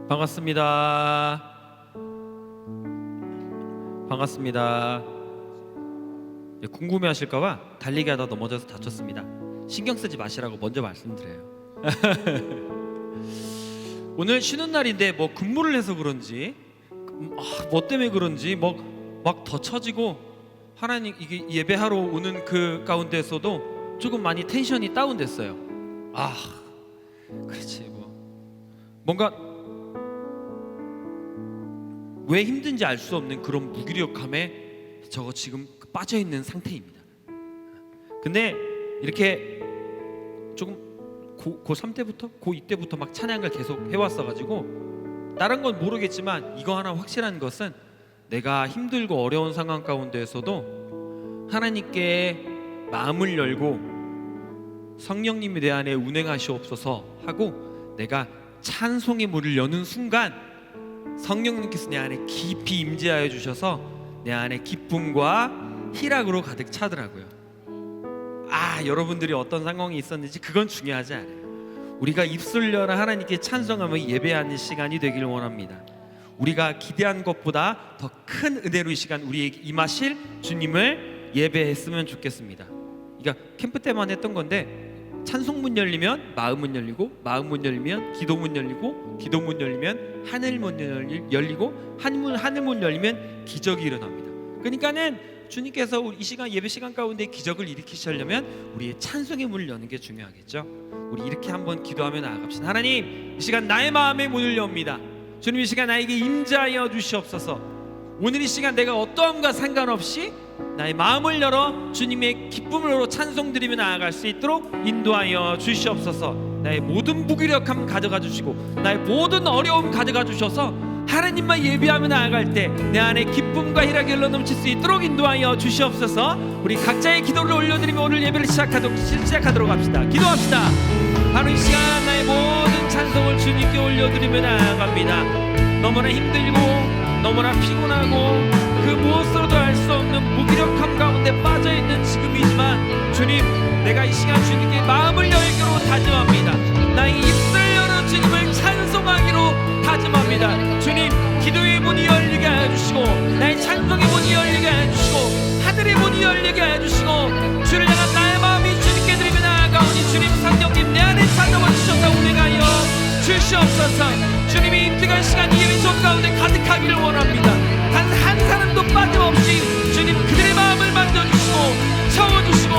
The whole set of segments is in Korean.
반갑습니다. 반갑습니다. 궁금해하실까봐 달리기 하다 넘어져서 다쳤습니다. 신경 쓰지 마시라고 먼저 말씀드려요. 오늘 쉬는 날인데 뭐 근무를 해서 그런지 뭐 때문에 그런지 막 더 처지고 하나님 이게 예배하러 오는 그 가운데서도 조금 많이 텐션이 다운됐어요. 그렇지 뭔가 왜 힘든지 알 수 없는 그런 무기력함에 저거 지금 빠져있는 상태입니다. 근데 이렇게 조금 고3 때부터 고2 때부터 막 찬양을 계속 해왔어가지고 다른 건 모르겠지만 이거 하나 확실한 것은 내가 힘들고 어려운 상황 가운데에서도 하나님께 마음을 열고 성령님이 내 안에 운행하시옵소서 하고 내가 찬송의 문을 여는 순간 성령님께서 내 안에 깊이 임재하여 주셔서 내 안에 기쁨과 희락으로 가득 차더라고요. 여러분들이 어떤 상황이 있었는지 그건 중요하지 않아요. 우리가 입술 열어 하나님께 찬송하며 예배하는 시간이 되길 원합니다. 우리가 기대한 것보다 더 큰 은혜로 이 시간 우리에게 임하실 주님을 예배했으면 좋겠습니다. 그러니까 캠프 때만 했던 건데 찬송문 열리면 마음문 열리고 마음문 열리면 기도문 열리고 기도문 열리면 하늘문 열리고 하늘문 열리면 기적이 일어납니다. 그러니까는 주님께서 이 시간 예배 시간 가운데 기적을 일으키시려면 우리의 찬송의 문을 여는 게 중요하겠죠. 우리 이렇게 한번 기도하며 나아갑시다. 하나님, 이 시간 나의 마음의 문을 엽니다. 주님, 이 시간 나에게 임재하여 주시옵소서. 오늘 이 시간 내가 어떠함과 상관없이 나의 마음을 열어 주님의 기쁨으로 찬송드리며 나아갈 수 있도록 인도하여 주시옵소서. 나의 모든 무기력함 가져가 주시고 나의 모든 어려움 가져가 주셔서 하나님만 예배하며 나아갈 때 내 안에 기쁨과 희락이 흘러넘칠 수 있도록 인도하여 주시옵소서. 우리 각자의 기도를 올려드리며 오늘 예배를 시작하도록 합시다. 기도합시다. 바로 이 시간 나의 모든 찬송을 주님께 올려드리며 나아갑니다. 너무나 힘들고 너무나 피곤하고 그 무엇으로도 알 수 없는 무기력함 가운데 빠져있는 지금이지만 주님, 내가 이 시간 주님께 마음을 열기로 다짐합니다. 나의 입술 열어 주님을 찬송하기로 다짐합니다. 주님, 기도의 문이 열리게 하여 주시고 나의 찬송의 문이 열리게 하여 주시고 하늘의 문이 열리게 하여 주시고 주를 향한 나의 마음이 주님께 드리며 나아가오니 주님, 성령님 내 안에 찾아와 주셔서 운행하여 주시옵소서. 주님이 임득한 시간 이 예배 전 가운데 가득하기를 원합니다. 단 한 사람도 빠짐없이 주님 그들의 마음을 만져주시고 채워주시고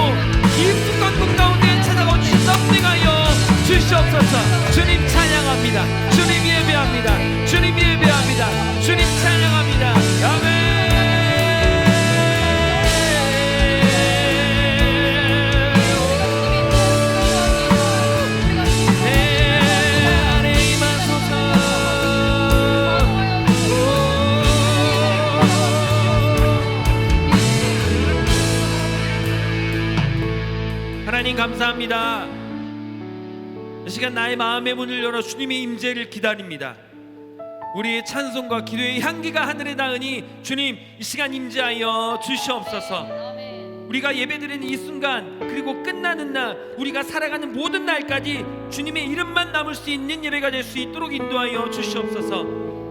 깊숙한 곳 가운데 찾아와 주셔서 운행하여 주시옵소서. 주님 찬양합니다. 주님 예배합니다. 주님 예배합니다. 주님 찬양합니다. 아멘. 하나님 감사합니다. 이 시간 나의 마음의 문을 열어 주님의 임재를 기다립니다. 우리의 찬송과 기도의 향기가 하늘에 닿으니 주님, 이 시간 임재하여 주시옵소서. 우리가 예배드리는 이 순간 그리고 끝나는 날 우리가 살아가는 모든 날까지 주님의 이름만 남을 수 있는 예배가 될 수 있도록 인도하여 주시옵소서.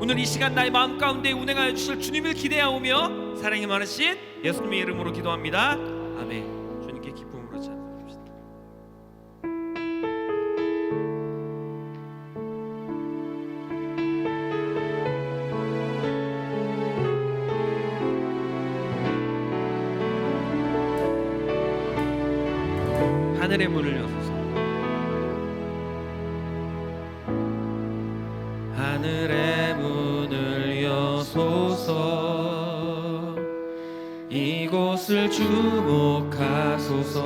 오늘 이 시간 나의 마음 가운데 운행하여 주실 주님을 기대하오며 사랑이 많으신 예수님의 이름으로 기도합니다. 아멘. 주님께 기쁨으로 찬송합시다. 하늘의 문을 여소서. 하늘의 문을 여소서. 이곳을 주목하소서.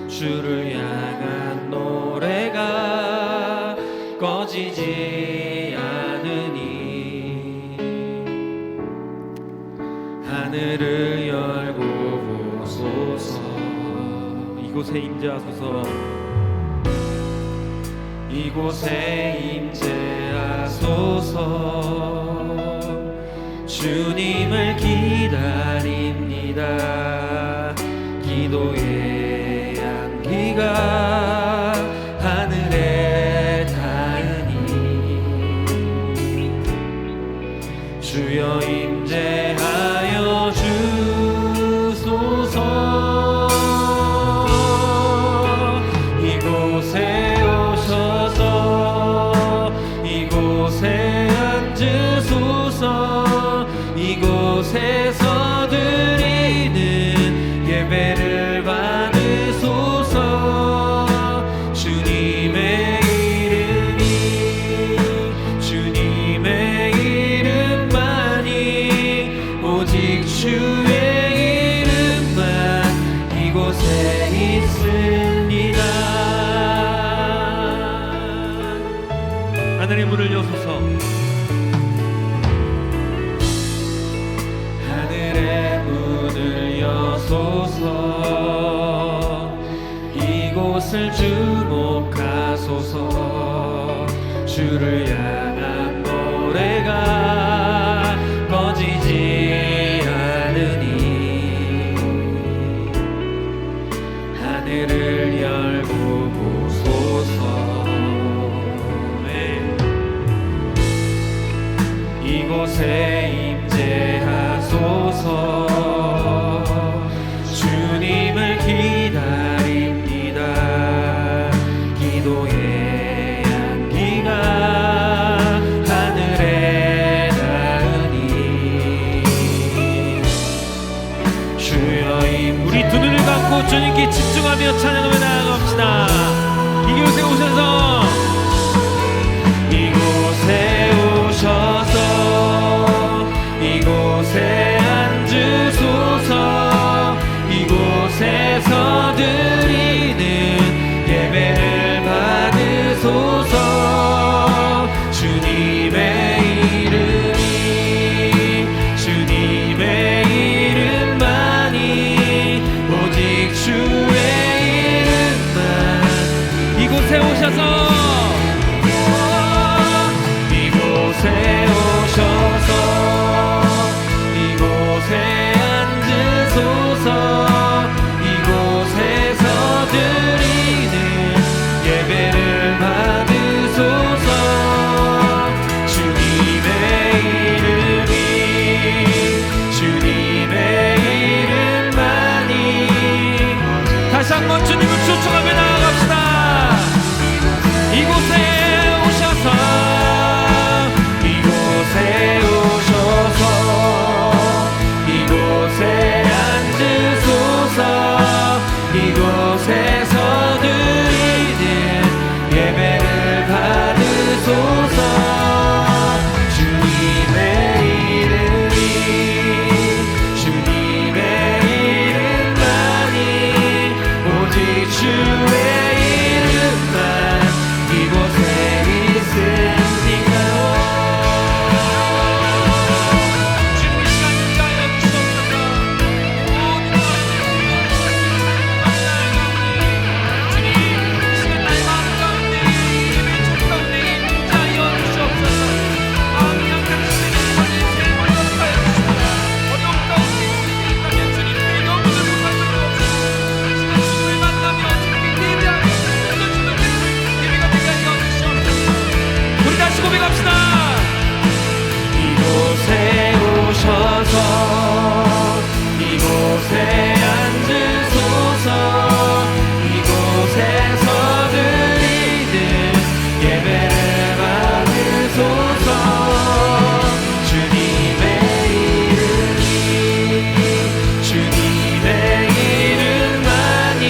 주를 향한 노래가 꺼지지 않으니 하늘을 열고 보소서. 이곳에 임재하소서. 이곳에 임재하소서. 주님을 기다립니다. 기도의 향기가 하늘에 닿으니 문을 여소서. 하늘의 문을 여소서. 이곳을 주목하소서. 주를 향한 노래가 꺼지지 않으니 하늘을 열고 보소서. 이곳에 임재하소서. 주님을 기다립니다. 기도의 향기가 하늘에 닿으니 주여. 우리 두 눈을 감고 주님께 집중하며 찬양하며 나아갑시다. 이곳에 오셔서, 이곳에 오셔서 이곳에 앉으소서. 이곳에서 드리는 예배를 받으소서. 주님의 이름이, 주님의 이름만이, 오직 주의 이름만. 이곳에 오셔서, 이곳에 오셔서 이곳에 앉으소서. 이곳에서 드리는 예배를 받으소서. 주님의 이름이, 주님의 이름만이. 다시 한번 주님을 초청하며 나아갑시다. 이곳에 오셔서, 이곳에 오셔서 이곳에 앉으소서. 이곳에서 드리는 예배를 받으소서. 주님의 이름이, 주님의 이름만이, 오직 주의 이름만 이곳에 있으니까. 이곳에 오셔서 이곳에 앉으소서. 이곳에서 드리는 예배를 받으소서. 주님의 이름이, 주님의 이름만이,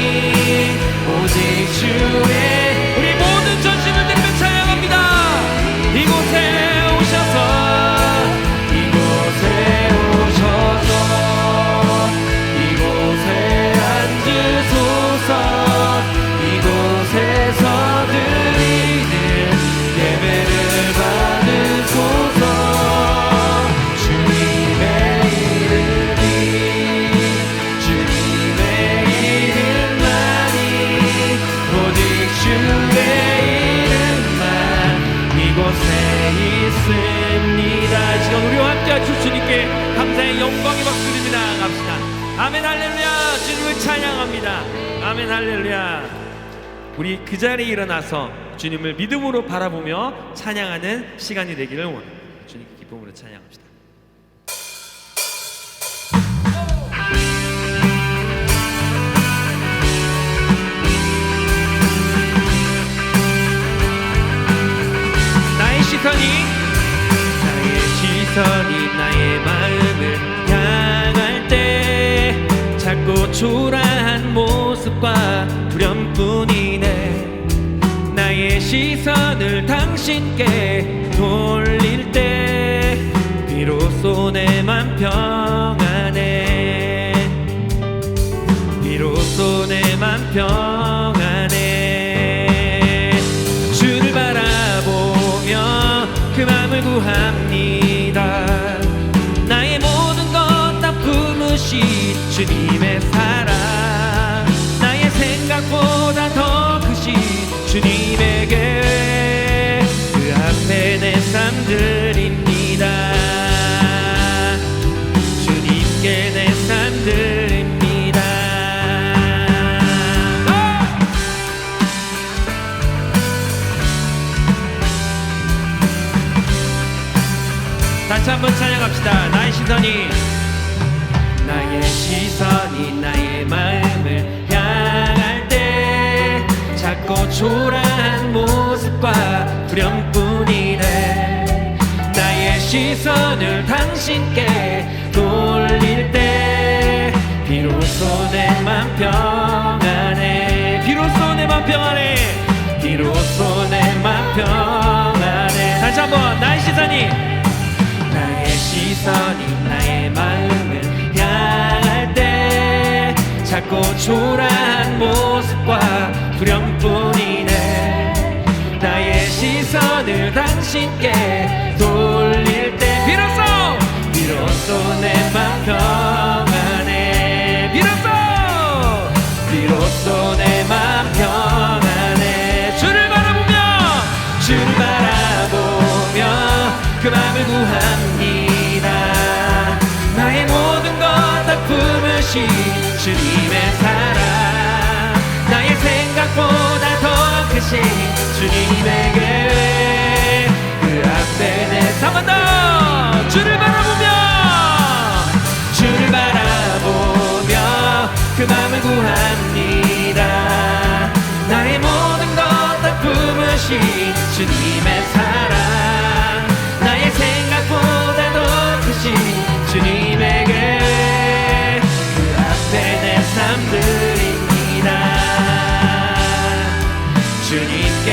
오직 주의. 우리 모든 전심을 드리며 찬양합니다. 이곳에 오셔서, 이곳에 오셔서 이곳에 앉으소서. 이곳에서 드리는 예배를 받으소서. 주님의 이름이, 주님의 이름만이, 오직 주의 이름만 이곳에 있습니다. 이 시간 우리와 함께 하실 주님께 감사의 영광의 박수를 나아갑시다. 아멘 할렐루야. 주님을 찬양합니다. 아멘 할렐루야. 우리 그 자리에 일어나서 주님을 믿음으로 바라보며 찬양하는 시간이 되기를 원합니다. 주님께 기쁨으로 찬양합시다. 나의 시선이 나의 마음을 향할 때 작고 초라한 모습과 두려움뿐이네. 나의 시선을 당신께 돌릴 때 비로소 내 맘 평안해. 비로소 내 맘 평안해. 주를 바라보며 주님의 사랑 나의 생각보다 더 크신 주님의 계획 그 앞에 내 삶 드립니다. 주님께 내 삶 드립니다. 다시 한번 찬양합시다. 나의 시선이 나의 마음을 향할 때 작고 초라한 모습과 두려움뿐이네. 나의 시선을 당신께 돌릴 때 비로소 내 맘 평안해. 비로소 내 맘 평안해. 비로소 내 맘 평안해. 다시 한번 나의 시선이 나의 마음을 향할 때 작고 초라한 모습과 두려움뿐이네. 나의 시선을 당신께 돌릴 때 비로소 내 맘 평안해. 비로소 내 맘 평안해. 주를 바라보며 그 맘을 구합니다. 나의 모든 것 다 품으신 주님의 사랑 나의 생각보다 더 크신 주님의 계획 그 앞에 내 삶 한 번 더 주를 바라보며 그 맘을 구합니다. 나의 모든 것 다 품으신 주님의 사랑 나의 생각보다 더 크신 주님의 계획 그 앞에 내 삶 드립니다. 주님께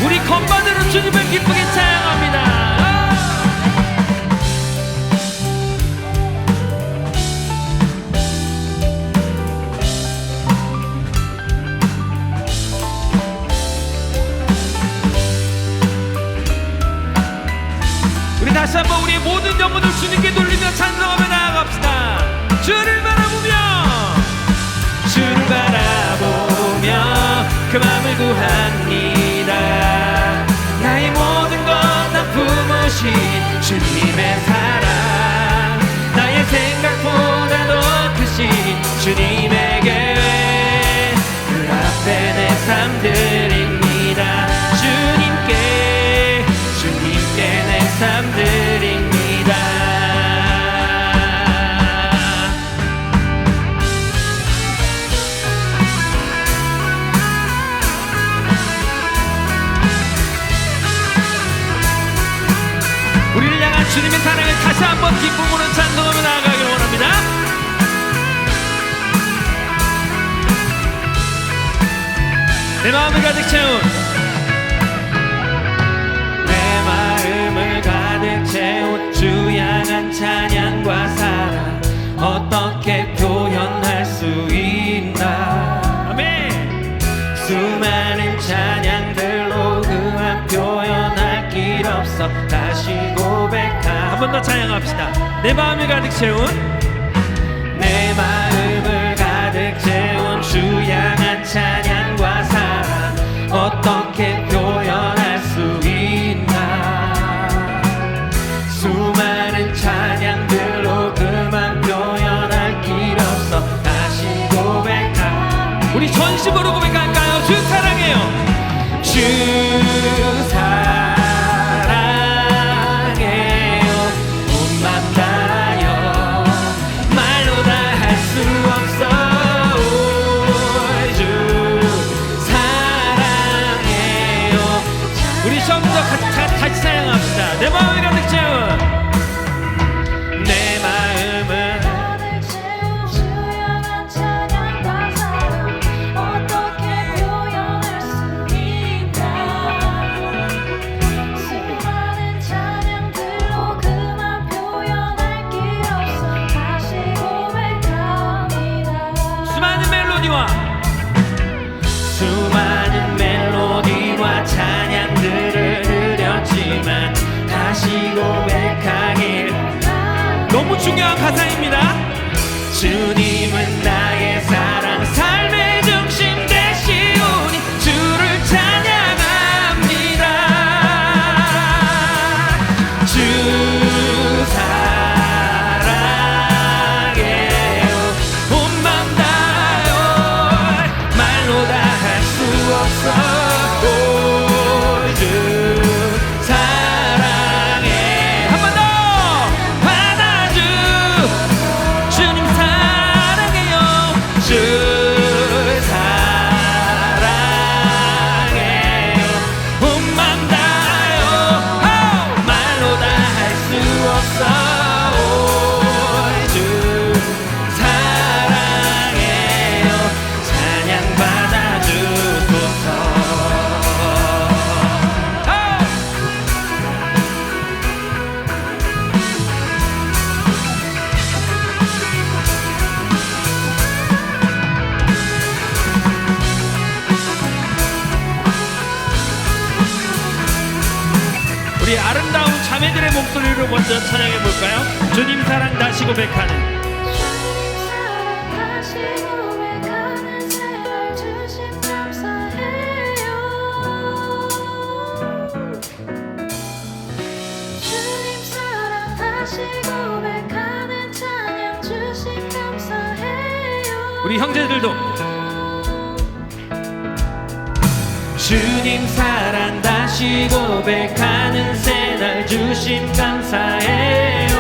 우리 건반으로 주님을 기쁘게 찬양합니다. 우리 다시 한번 우리의 모든 영혼을 주님께 돌리며 찬송하며 나아갑시다. 주를 바라보며 그 맘을 구합니다. 나의 모든 것 다 품으신 주님의 사랑 나의 생각보다 더 크신 주님의 계획 그 앞에 내 삶 드립니다. 주님께 내 삶 드립니다. 우리를 향한 주님의 사랑을 다시 한번 기쁨으로 찬송하며 나아가길 원합니다. 내 마음을 가득 채운 주 향한 찬양과 사랑 어떻게 표현할 수 있나. 아멘. 수많은 찬양들로 그만 표현할 길 없어 다시 고백하. 한 번 더 찬양합시다. 내 마음을 가득 채운 주 향한 찬양과 사랑 어떻게 표현할 수 있나. 수많은 찬양들로 그만 표현할 길 없어 다시 고백하. 우리 전심으로 고백할까요? 주 사랑해요. 주 사랑해요. 온 맘 다하여 말로 다 할 수 없어. 주 사랑해요. 우리 처음부터 같이 찬양합시다. 내 마음이 가득 채운 수많은 멜로디와 찬양들을 드렸지만 다시 고백하길. 너무 중요한 가사입니다. 주 주님은 나의 사랑 삶의 중심 되시오니 주를 찬양합니다. 주 사랑해요 온 맘 다하여 말로 다 할 수 없어. 주 사랑해 한 번 더 받아주 주님 사랑해요. 주 사랑해요 온 맘 다하여 말로 다 할 수 없어. 주 사랑해요 찬양 받아주소서. 우리 아름다운 자매들의 목소리로 먼저 찬양해 볼까요? 주님 사랑 다시 고백하는 주님 사랑 다시 고백하는 찬양 주심 감사해요. 우리 형제들도 주님 사랑 다시 고백하는 새날 주심 감사해요.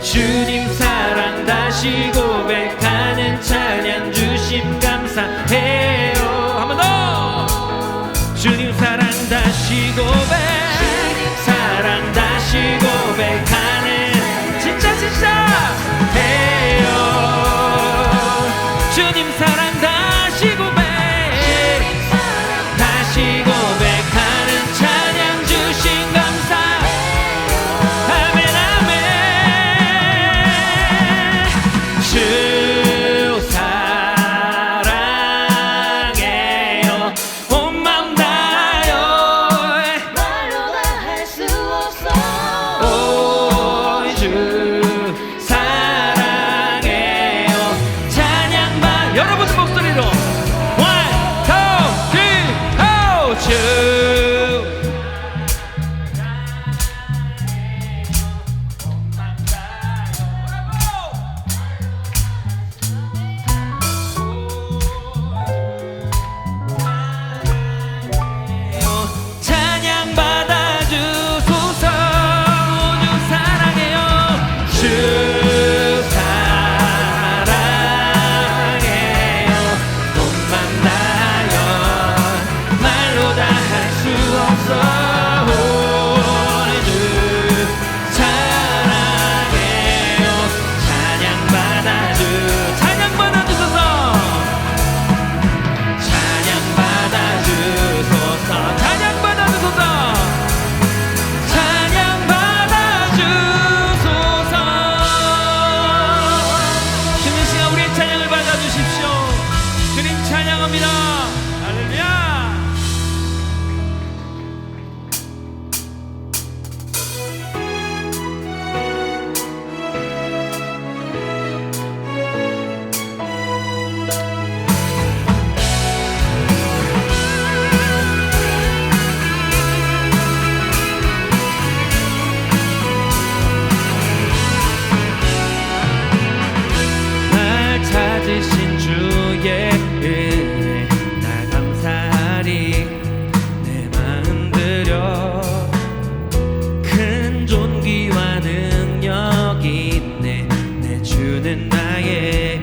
주님 사랑 다시 고백하는 찬양 주심 감사해요. 한 번 더 주님 사랑 다시 고백 사랑 다시 고백하는 진짜 해요. 주님 사랑 다시 고백 다시 고백하는 찬양 주신 감사 아멘 아멘. 주 사랑해요 온 맘 다하여 말로 다 할 수 없어. 오 주 사랑해요 찬양 받 여러분 목소리로 One, two, three, go! 주 찬양 받아주소서. 주 사랑해요 주 사랑해요 온 맘 다하여 말로 다 할 수 없어. 주 사랑해요 찬양 받아주소서. 찬양 받아주소서. 찬양 받아주소서. 찬양 받아주소서. 찬양 받아주소서. 쉬는 시간 우리의 찬양을 받아주십시오. 주님 찬양합니다. 할렐루야. 날 찾으신 주의 은혜 날 감사하리. 내 마음 들여 큰 존귀와 능력 있네. 내 주는 나의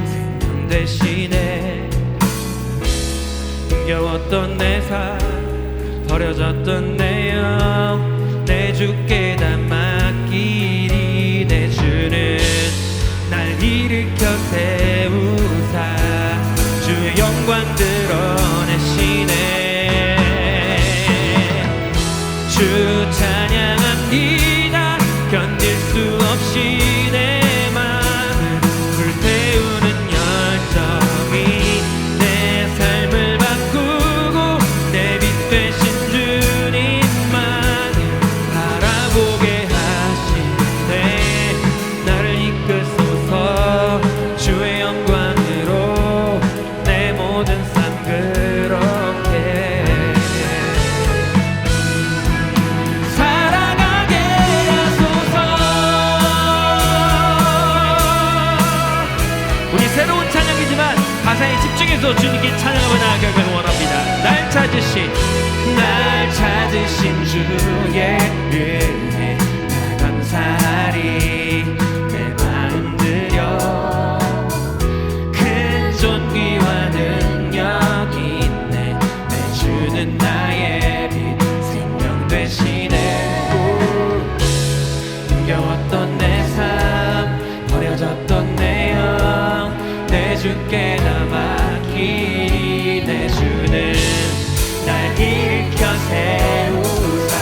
생명 되시네. 힘겨웠던 내 삶 버려졌던 내 영 내 주께 다 맡기리. 내 주는 날 일으켜 세우사 주의 영광 드러내시네. 주 찬양합니다. 견딜 수 없이 내 마음을 불태우는 열정이 내 삶을 바꾸고 내 빛 되신 주님만을 바라보는 집중해서 주님께 찬양하며 나아가길 원합니다. 날 찾으신 주의 은혜 나 감사하리. 내 마음 들여 큰 존귀와 능력 있네. 내 주는 나의 빛 생명 되시네. 힘겨웠던 내 삶 버려졌던 내 영 내 주께 다 맡기리. 내 주는 날 일으켜 세우사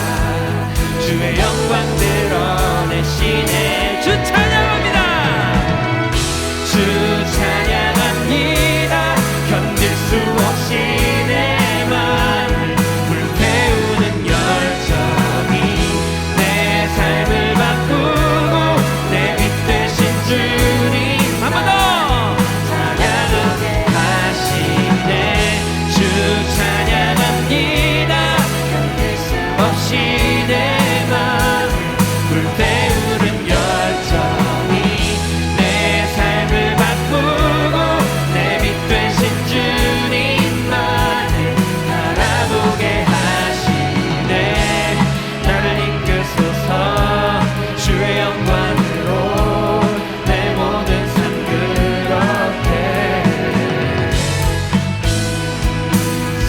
주의 영광 드러내시네. 주 찬양합니다. 주 찬양합니다. 견딜 수 없이 내 맘을 불태우는 열정이 내 삶을 바꾸고 내 빛 되신 주님 한 번 더 찬양하게 하시네. 주 찬양합니다. 견딜 수 없이 내 맘을 불태우는 열정이 내 삶을 바꾸고 내 빛 되신 주님만을 바라보게 하시네. 나를 이끄소서 주의 영광으로 내 모든 삶 그렇게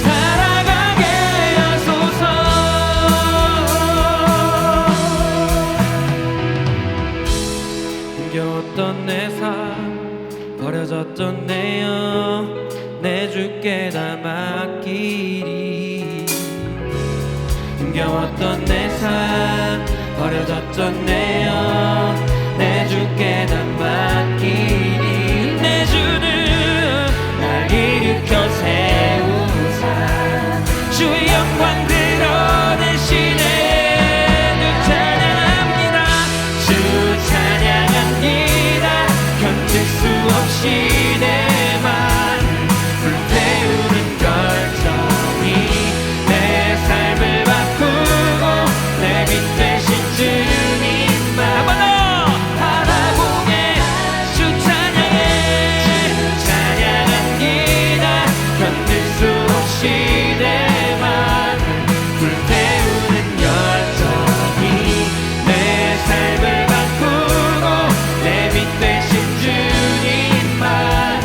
살아가게 하소서. 힘겨웠던 내 삶 버려졌던 내 영 내 주께 다 맡기리. 힘겨웠던 내 삶 버려졌던 내 영 내 주께 다 맡기리. 내 주는 날 일으켜 세우사 주의 영광 드러내시네. 주 찬양합니다. 주 찬양합니다. 견딜 수 없이 내 맘을 불태우는 열정이 내 삶을 바꾸고 내 빛 되신 주님만 한 번 더 바라보게. 주 찬양해. 주 찬양합니다. 견딜 수 없이 내 맘을 불태우는 열정이 내 삶을 바꾸고 내 빛 되신 주님만을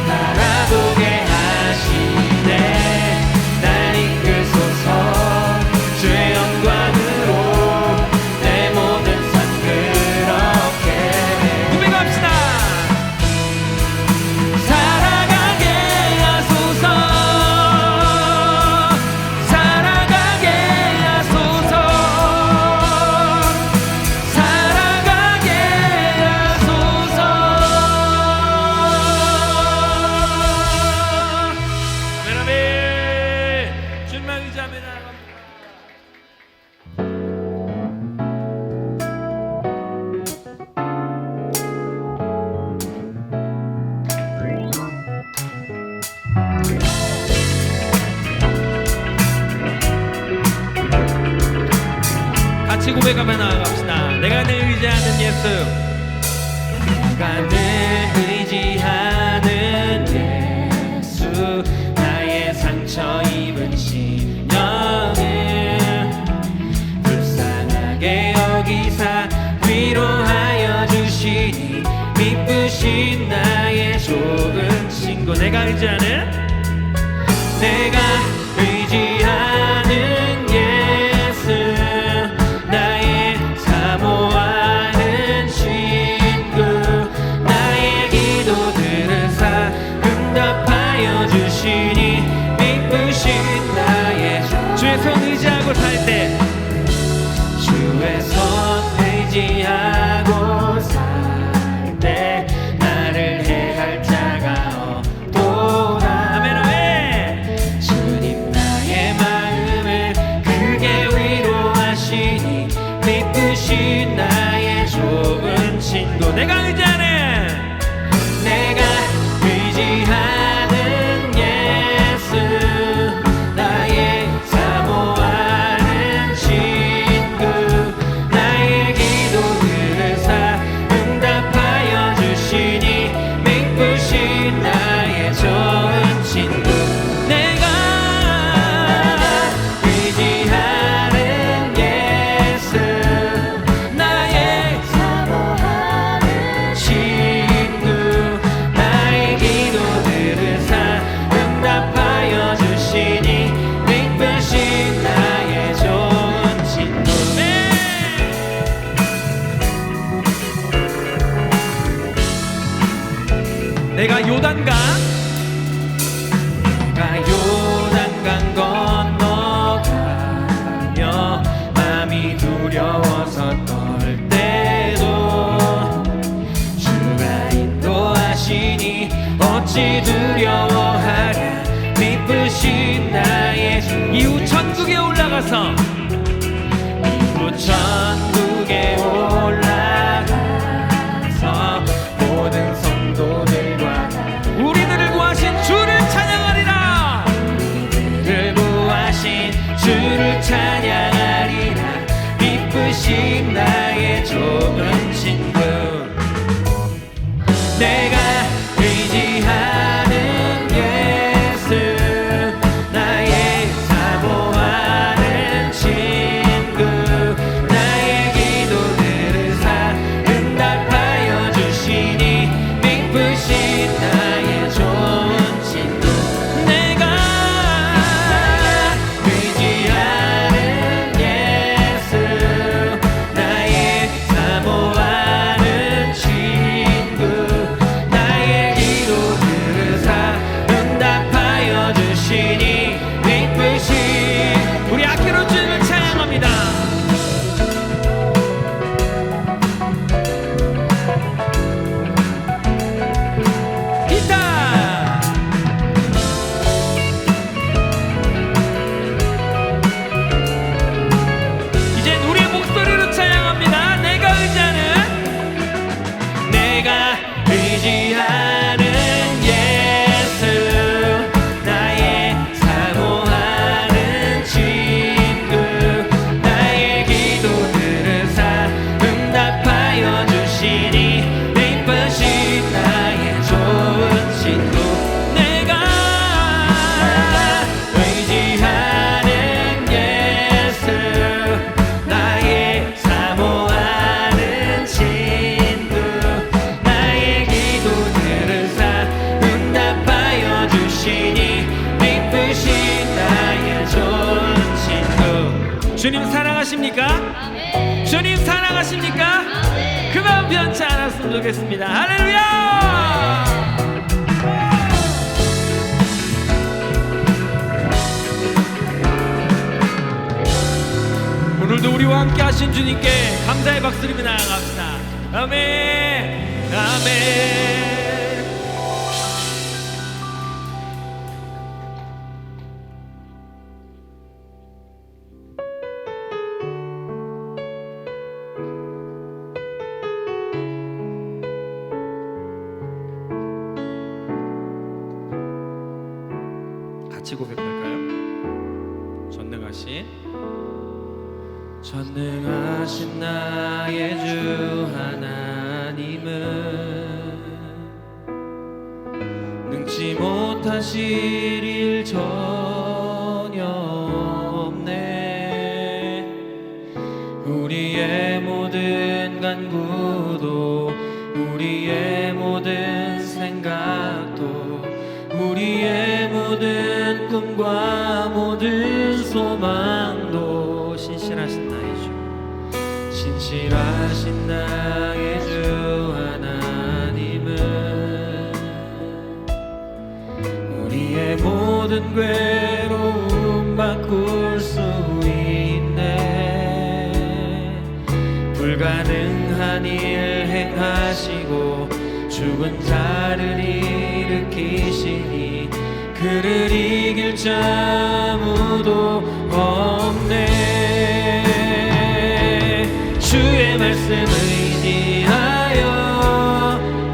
바라보게 하시네. 날 이끄소서 주의 영광으로 내 모든 삶 그렇게 고백합시다. 살아가게 하소서. 살아가게 하소서. 살아가게 하소서. 아멘. 주님만 의지하며 나아갑니다. 같이 고백하며 나아갑시다. 내가 늘 의지하는 예수. 내가 늘 의지하는 예수. 나의 상처 입은 심령을 불쌍하게 여기사 위로하여 주시니 미쁘신 나의 좋은 친구. 내가 의지하는 예수. 나의 사모하는 친구. 나의 기도 들으사 응답하여 주시니 미쁘신 나의 주의 손 의지하고 살 때 주의 손 의지하고 살 때 나를 해할 자가 없도다. 내가 요단강 건너가며 마음이 두려워서 떨 때도 주가 인도하시니 어찌 두려워하랴. 기쁘신 나의 주. 이후 천국에 올라가서 모든 성도들과 우리들을 구하신 주를 찬양하리라. 우리들을 구하신 주를 찬양하리라. 기쁘신 나의 좋은 친구. 내가 의지하는 예수 나의 사모하는 친구. 나의 기도들을 응답하여 주시니 기쁘신 나의 좋은 친구. 내가 의지하는 예수 나의 사모하는 친구. 나의 기도들을 응답하여 주시니 기쁘신. 우리 악기로 주님을 찬양합니다. 기타. 이젠 우리의 목소리로 찬양합니다. 내가 의지하는 예수 나의 사모하는 친구. 나의 기도들을 응답하여 주시니 기쁘신 나의 좋은 친구. 내가 의지하는 예수 나의 사모하는 친구. 나의 기도들을 응답하여 주시니 기쁘신 나의 좋은 친구. 주님 사랑하십니까? 아멘. 주님 사랑하십니까? 아멘. 그 마음 변치 않았으면 좋겠습니다. 할렐루야. 오늘도 우리와 함께 하신 주님께 감사의 박수를 나아갑시다. 아멘. 아멘. 같이 고백할까요? 전능하신 나의 주 하나님은 능치 못하실 일 전혀 없네. 우리의 모든 간구도 우리의 모든 생각도 우리의 모든 꿈과 모든 소망도 신실하신 나의 주, 신실하신 나의 주 하나님은 우리의 모든 괴로움 바꿀 수 있네. 불가능한 일 행하시고 죽은 자를 일으키시니 그를 이길 자 아무도 없네. 주의 말씀 의지하여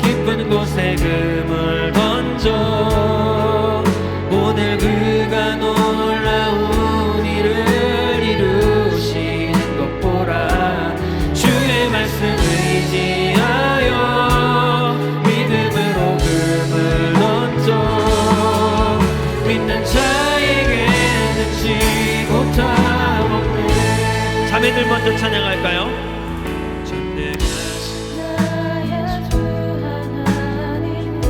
깊은 곳에 금을 던져 오늘 그가 놀라운 일을 이루시는 것 보라. 주의 말씀 의지하여 믿음으로 금을 던져 믿는 자에게 능치 못함 없네. 자매들 먼저 찬양할까요? 나의 주 하나님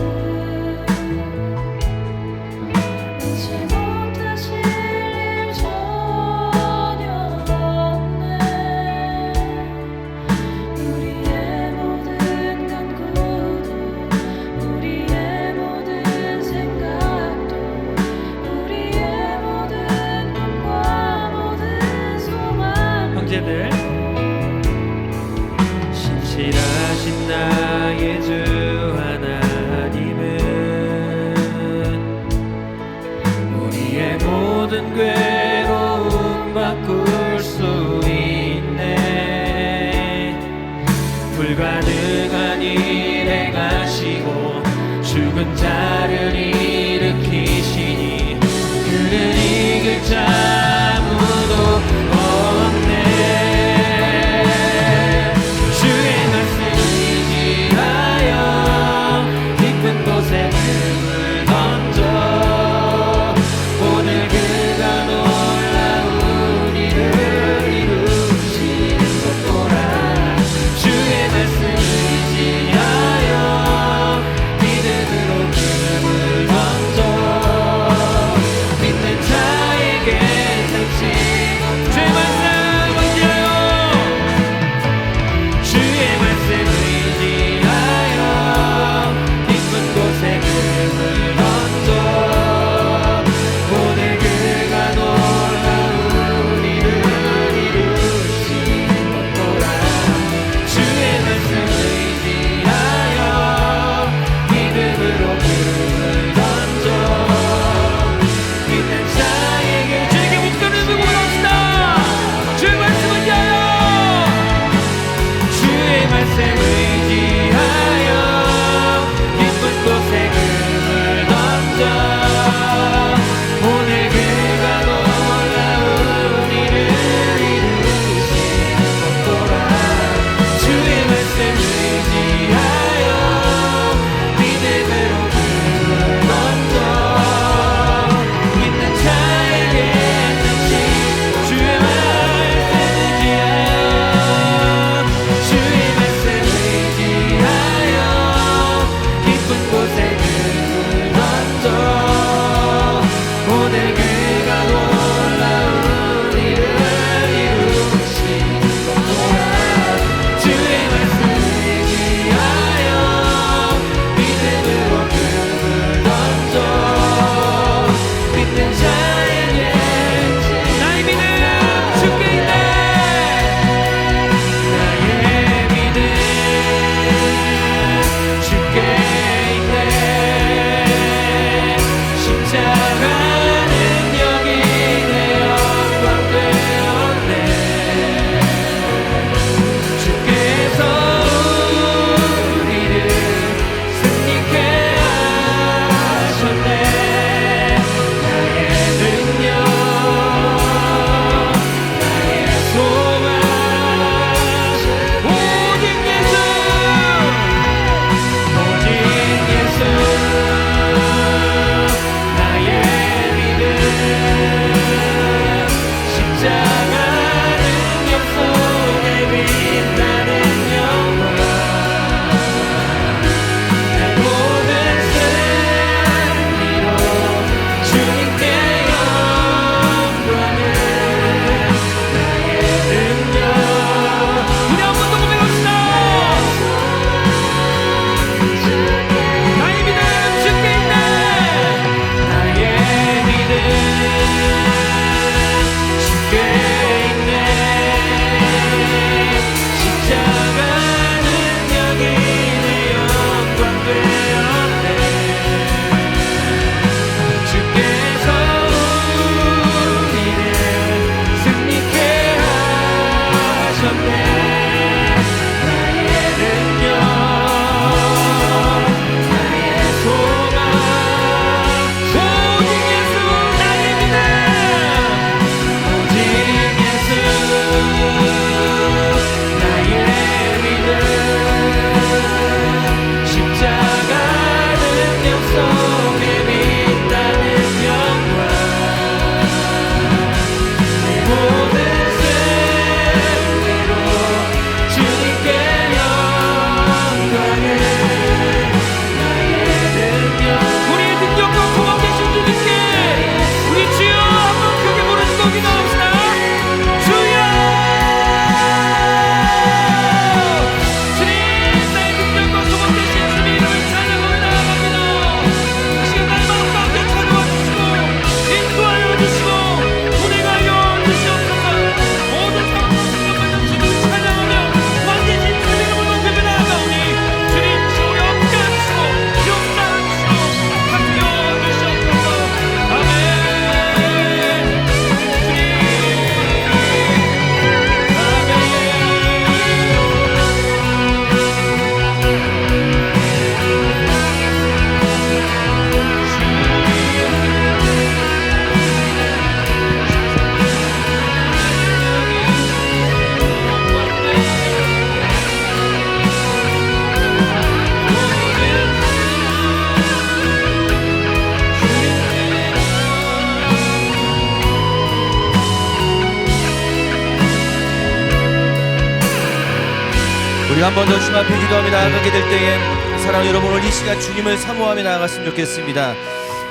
우리가 한 번 더 주님 앞에 기도하며 나아가게 될 때에 사랑하는 여러분, 오늘 이 시간 주님을 사모하며 나아갔으면 좋겠습니다.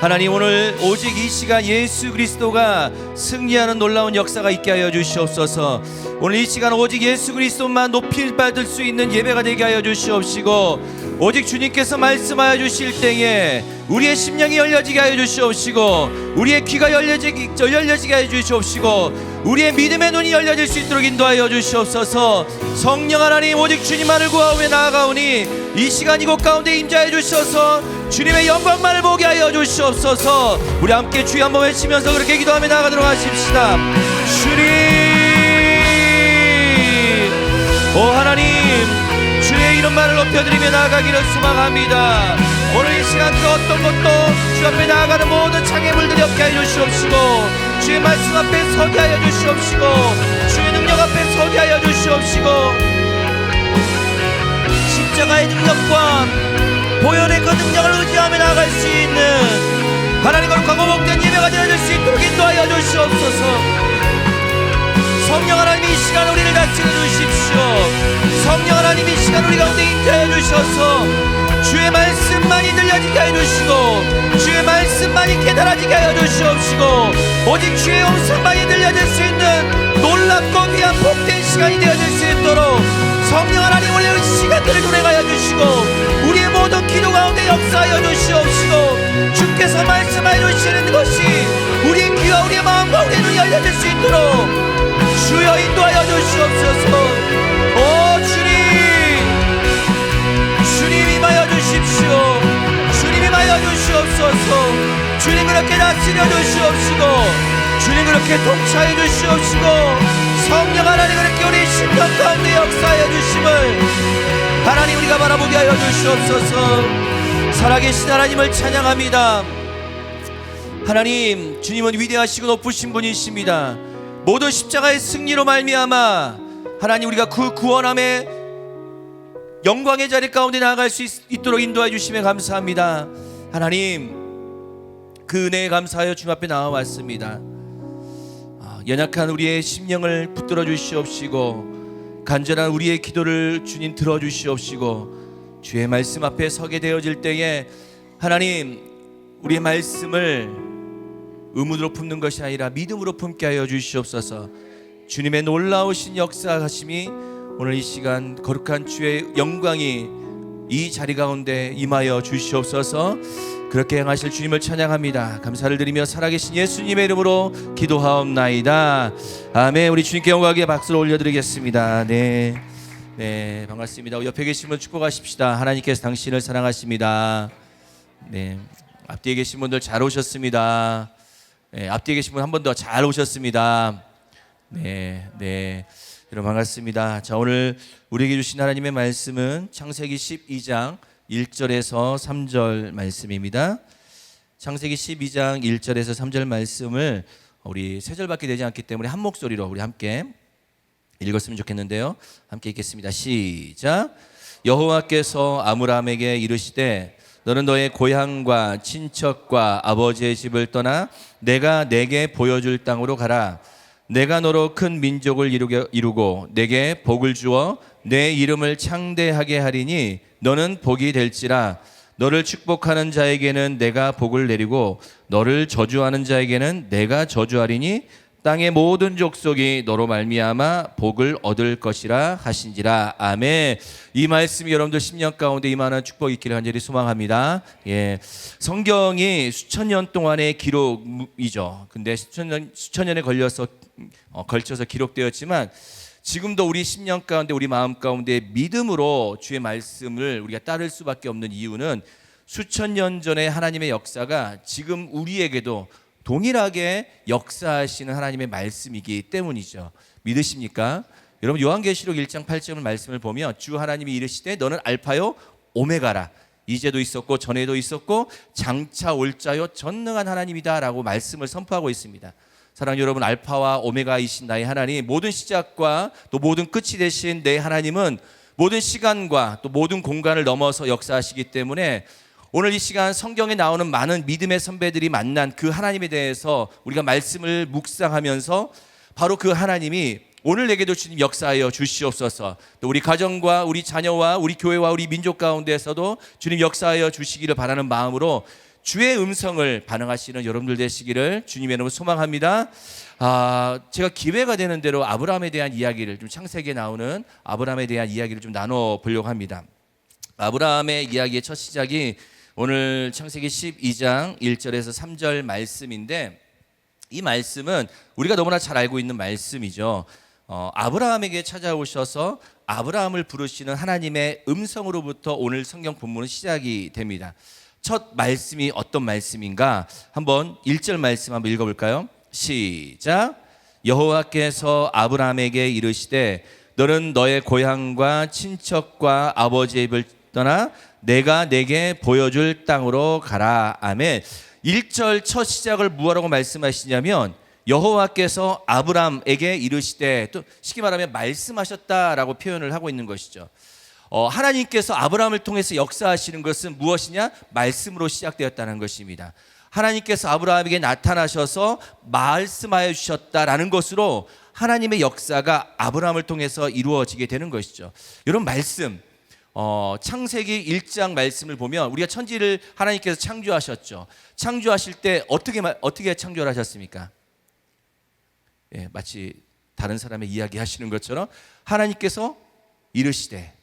하나님, 오늘 오직 이 시간 예수 그리스도가 승리하는 놀라운 역사가 있게 하여 주시옵소서. 오늘 이 시간 오직 예수 그리스도만 높이 받을 수 있는 예배가 되게 하여 주시옵시고, 오직 주님께서 말씀하여 주실 때에 우리의 심령이 열려지게 하여 주시옵시고, 우리의 귀가 열려지게 하여 주시옵시고, 우리의 믿음의 눈이 열려질 수 있도록 인도하여 주시옵소서. 성령 하나님, 오직 주님만을 구하오며 나아가오니 이 시간 이곳 가운데 임재하여 주셔서 주님의 영광만을 보게 하여 주시옵소서. 우리 함께 주여 한번 외치면서 그렇게 기도하며 나아가도록 하십시다. 주님, 오 하나님, 주의 이름만을 높여드리며 나아가기를 소망합니다. 오늘 이 시간 그 어떤 것도 주 앞에 나아가는 모든 장애물들이 없게 하여 주시옵시고, 주의 말씀 앞에 서게 하여 주시옵시고, 주의 능력 앞에 서게 하여 주시옵시고, 십자가의 능력과 보혈의 그 능력을 의지하며 나아갈 수 있는 하나님 거룩하고 복된 예배가 되어질 수 있도록 인도하여 주시옵소서. 성령 하나님, 이 시간 우리를 다스려 주십시오. 성령 하나님, 이 시간 우리 가운데 임재해 주셔서 주의 말씀만이 들려지게 하여 주시고, 주의 말씀만이 깨달아지게 하여 주시옵시고, 오직 주의 음성만이 들려질 수 있는 놀랍고 귀한 복된 시간이 되어질 수 있도록 성령 하나님, 우리의 시간들을 운행하여 주시고, 우리의 모든 기도 가운데 역사하여 주시옵시고, 주께서 말씀하여 주시는 것이 우리의 귀와 우리의 마음과 우리의 눈이 열려질 수 있도록 주여 인도하여 주시옵소서. 오 주님, 주님 임하여 주십시오. 주님 임하여 주시옵소서. 주님 그렇게 다스려 주시옵시고, 주님 그렇게 통치하여 주시옵시고, 성령 하나님 그렇게 우리 심령 가운데 역사하여 주심을 하나님 우리가 바라보게 하여 주시옵소서. 살아계신 하나님을 찬양합니다. 하나님, 주님은 위대하시고 높으신 분이십니다. 모든 십자가의 승리로 말미암아 하나님, 우리가 그 구원함의 영광의 자리 가운데 나아갈 수 있도록 인도해 주시며 감사합니다. 하나님, 그 은혜에 감사하여 주님 앞에 나와왔습니다. 연약한 우리의 심령을 붙들어 주시옵시고, 간절한 우리의 기도를 주님 들어 주시옵시고, 주의 말씀 앞에 서게 되어질 때에 하나님, 우리의 말씀을 의문으로 품는 것이 아니라 믿음으로 품게 하여 주시옵소서. 주님의 놀라우신 역사하심이 오늘 이 시간 거룩한 주의 영광이 이 자리 가운데 임하여 주시옵소서. 그렇게 행하실 주님을 찬양합니다. 감사를 드리며 살아계신 예수님의 이름으로 기도하옵나이다. 아멘. 우리 주님께 영광의 박수를 올려드리겠습니다. 네, 반갑습니다. 옆에 계신 분 축복하십시다. 하나님께서 당신을 사랑하십니다. 네, 앞뒤에 계신 분들 잘 오셨습니다. 네, 앞뒤에 계신 분 한 번 더 잘 오셨습니다. 네, 여러분 반갑습니다. 자, 오늘 우리에게 주신 하나님의 말씀은 창세기 12장 1절에서 3절 말씀입니다. 창세기 12장 1절에서 3절 말씀을 우리 세 절밖에 되지 않기 때문에 한 목소리로 우리 함께 읽었으면 좋겠는데요. 함께 읽겠습니다. 시작. 여호와께서 아므람에게 이르시되 너는 너의 고향과 친척과 아버지의 집을 떠나 내가 내게 보여줄 땅으로 가라. 내가 너로 큰 민족을 이루고 내게 복을 주어 내 이름을 창대하게 하리니 너는 복이 될지라. 너를 축복하는 자에게는 내가 복을 내리고 너를 저주하는 자에게는 내가 저주하리니 땅의 모든 족속이 너로 말미암아 복을 얻을 것이라 하신지라. 아멘. 이 말씀이 여러분들 심령 가운데 임하는 축복이 있기를 간절히 소망합니다. 예, 성경이 수천 년 동안의 기록이죠. 근데 수천 년에 걸쳐서 기록되었지만 지금도 우리 심령 가운데, 우리 마음 가운데 믿음으로 주의 말씀을 우리가 따를 수밖에 없는 이유는 수천 년 전의 하나님의 역사가 지금 우리에게도 동일하게 역사하시는 하나님의 말씀이기 때문이죠. 믿으십니까? 여러분, 요한계시록 1장 8절 말씀을 보면 주 하나님이 이르시되 너는 알파요 오메가라. 이제도 있었고 전에도 있었고 장차 올 자요 전능한 하나님이다 라고 말씀을 선포하고 있습니다. 사랑하는 여러분, 알파와 오메가이신 나의 하나님, 모든 시작과 또 모든 끝이 되신 내 하나님은 모든 시간과 또 모든 공간을 넘어서 역사하시기 때문에 오늘 이 시간 성경에 나오는 많은 믿음의 선배들이 만난 그 하나님에 대해서 우리가 말씀을 묵상하면서 바로 그 하나님이 오늘 내게도 주님 역사하여 주시옵소서. 또 우리 가정과 우리 자녀와 우리 교회와 우리 민족 가운데서도 주님 역사하여 주시기를 바라는 마음으로 주의 음성을 반응하시는 여러분들 되시기를 주님의 이름으로 소망합니다. 제가 기회가 되는 대로 아브라함에 대한 이야기를, 좀 창세기에 나오는 아브라함에 대한 이야기를 좀 나눠보려고 합니다. 아브라함의 이야기의 첫 시작이 오늘 창세기 12장 1절에서 3절 말씀인데, 이 말씀은 우리가 너무나 잘 알고 있는 말씀이죠. 아브라함에게 찾아오셔서 아브라함을 부르시는 하나님의 음성으로부터 오늘 성경 본문은 시작이 됩니다. 첫 말씀이 어떤 말씀인가? 한번 1절 말씀 한번 읽어볼까요? 시작. 여호와께서 아브라함에게 이르시되 너는 너의 고향과 친척과 아버지의 집을 떠나 내가 내게 보여줄 땅으로 가라. 아멘. 1절 첫 시작을 무엇라고 말씀하시냐면 여호와께서 아브라함에게 이르시되, 또 쉽게 말하면 말씀하셨다라고 표현을 하고 있는 것이죠. 하나님께서 아브라함을 통해서 역사하시는 것은 무엇이냐? 말씀으로 시작되었다는 것입니다. 하나님께서 아브라함에게 나타나셔서 말씀하여 주셨다라는 것으로 하나님의 역사가 아브라함을 통해서 이루어지게 되는 것이죠. 이런 말씀, 창세기 1장 말씀을 보면 우리가 천지를 하나님께서 창조하셨죠. 창조하실 때 어떻게 창조를 하셨습니까? 예, 마치 다른 사람의 이야기 하시는 것처럼 하나님께서 이르시되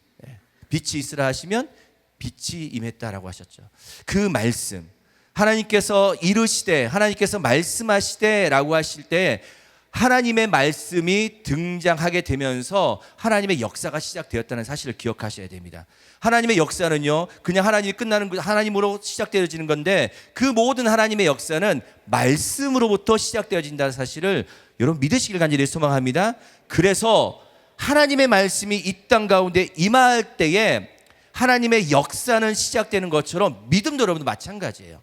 빛이 있으라 하시면 빛이 임했다라고 하셨죠. 그 말씀, 하나님께서 이르시되, 하나님께서 말씀하시되라고 하실 때 하나님의 말씀이 등장하게 되면서 하나님의 역사가 시작되었다는 사실을 기억하셔야 됩니다. 하나님의 역사는요, 그냥 하나님이 끝나는, 하나님으로 시작되어지는 건데, 그 모든 하나님의 역사는 말씀으로부터 시작되어진다는 사실을 여러분 믿으시길 간절히 소망합니다. 그래서 하나님의 말씀이 이 땅 가운데 임할 때에 하나님의 역사는 시작되는 것처럼 믿음도 여러분도 마찬가지예요.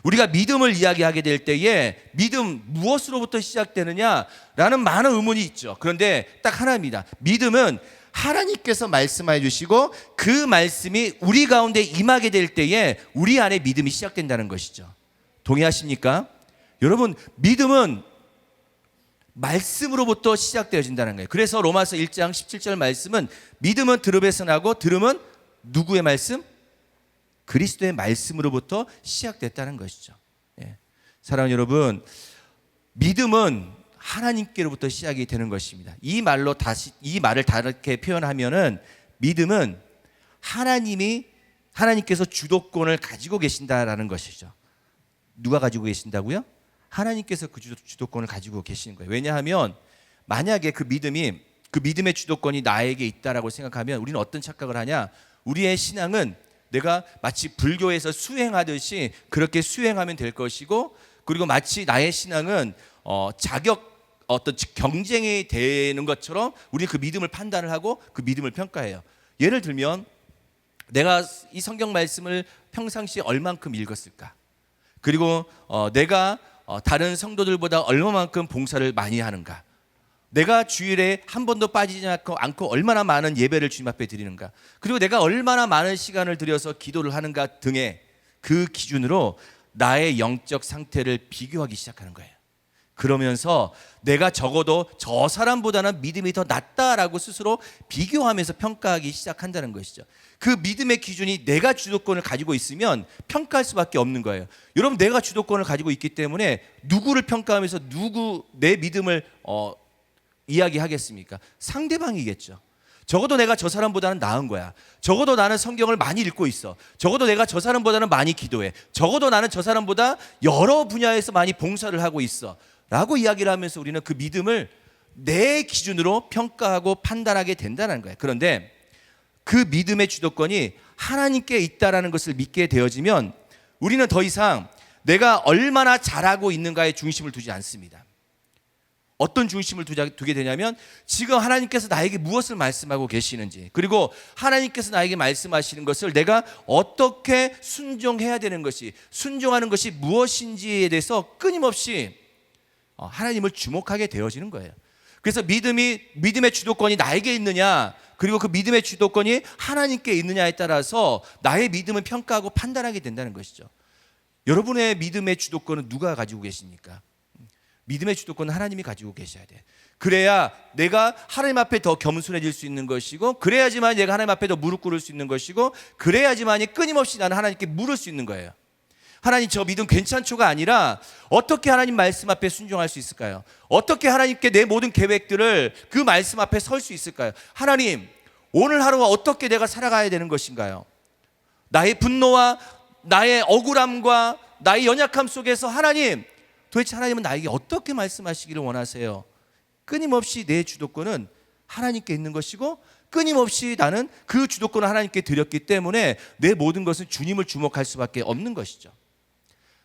우리가 믿음을 이야기하게 될 때에 믿음 무엇으로부터 시작되느냐라는 많은 의문이 있죠. 그런데 딱 하나입니다. 믿음은 하나님께서 말씀해 주시고 그 말씀이 우리 가운데 임하게 될 때에 우리 안에 믿음이 시작된다는 것이죠. 동의하십니까? 여러분, 믿음은 말씀으로부터 시작되어진다는 거예요. 그래서 로마서 1장 17절 말씀은 믿음은 들음에서 나고 들음은 누구의 말씀? 그리스도의 말씀으로부터 시작됐다는 것이죠. 예. 사랑하는 여러분, 믿음은 하나님께로부터 시작이 되는 것입니다. 이 말을 다르게 표현하면은 믿음은 하나님께서 주도권을 가지고 계신다라는 것이죠. 누가 가지고 계신다고요? 하나님께서 그 주도권을 가지고 계시는 거예요. 왜냐하면 만약에 그 믿음의 주도권이 나에게 있다라고 생각하면 우리는 어떤 착각을 하냐? 우리의 신앙은 내가 마치 불교에서 수행하듯이 그렇게 수행하면 될 것이고, 그리고 마치 나의 신앙은 어떤 경쟁이 되는 것처럼 우리 그 믿음을 판단을 하고 그 믿음을 평가해요. 예를 들면 내가 이 성경 말씀을 평상시에 얼만큼 읽었을까? 그리고 내가 다른 성도들보다 얼마만큼 봉사를 많이 하는가? 내가 주일에 한 번도 빠지지 않고 얼마나 많은 예배를 주님 앞에 드리는가? 그리고 내가 얼마나 많은 시간을 들여서 기도를 하는가 등의 그 기준으로 나의 영적 상태를 비교하기 시작하는 거예요. 그러면서 내가 적어도 저 사람보다는 믿음이 더 낫다라고 스스로 비교하면서 평가하기 시작한다는 것이죠. 그 믿음의 기준이 내가 주도권을 가지고 있으면 평가할 수밖에 없는 거예요. 여러분, 내가 주도권을 가지고 있기 때문에 누구를 평가하면서 내 믿음을 이야기하겠습니까? 상대방이겠죠. 적어도 내가 저 사람보다는 나은 거야. 적어도 나는 성경을 많이 읽고 있어. 적어도 내가 저 사람보다는 많이 기도해. 적어도 나는 저 사람보다 여러 분야에서 많이 봉사를 하고 있어 라고 이야기를 하면서 우리는 그 믿음을 내 기준으로 평가하고 판단하게 된다는 거예요. 그런데 그 믿음의 주도권이 하나님께 있다라는 것을 믿게 되어지면 우리는 더 이상 내가 얼마나 잘하고 있는가에 중심을 두지 않습니다. 어떤 중심을 두게 되냐면 지금 하나님께서 나에게 무엇을 말씀하고 계시는지, 그리고 하나님께서 나에게 말씀하시는 것을 내가 어떻게 순종해야 되는 것이, 순종하는 것이 무엇인지에 대해서 끊임없이 하나님을 주목하게 되어지는 거예요. 그래서 믿음의 주도권이 나에게 있느냐, 그리고 그 믿음의 주도권이 하나님께 있느냐에 따라서 나의 믿음을 평가하고 판단하게 된다는 것이죠. 여러분의 믿음의 주도권은 누가 가지고 계십니까? 믿음의 주도권은 하나님이 가지고 계셔야 돼. 그래야 내가 하나님 앞에 더 겸손해질 수 있는 것이고, 그래야지만 내가 하나님 앞에 더 무릎 꿇을 수 있는 것이고, 그래야지만이 끊임없이 나는 하나님께 물을 수 있는 거예요. 하나님 저 믿음 괜찮죠가 아니라 어떻게 하나님 말씀 앞에 순종할 수 있을까요? 어떻게 하나님께 내 모든 계획들을 그 말씀 앞에 설 수 있을까요? 하나님, 오늘 하루가 어떻게 내가 살아가야 되는 것인가요? 나의 분노와 나의 억울함과 나의 연약함 속에서 하나님, 도대체 하나님은 나에게 어떻게 말씀하시기를 원하세요? 끊임없이 내 주도권은 하나님께 있는 것이고, 끊임없이 나는 그 주도권을 하나님께 드렸기 때문에 내 모든 것은 주님을 주목할 수밖에 없는 것이죠.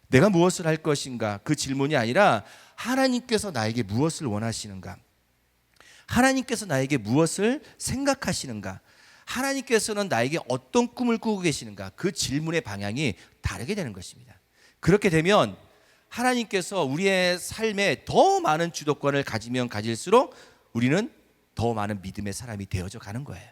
내가 무엇을 할 것인가, 그 질문이 아니라 하나님께서 나에게 무엇을 원하시는가, 하나님께서 나에게 무엇을 생각하시는가, 하나님께서는 나에게 어떤 꿈을 꾸고 계시는가, 그 질문의 방향이 다르게 되는 것입니다. 그렇게 되면 하나님께서 우리의 삶에 더 많은 주도권을 가지면 가질수록 우리는 더 많은 믿음의 사람이 되어져 가는 거예요.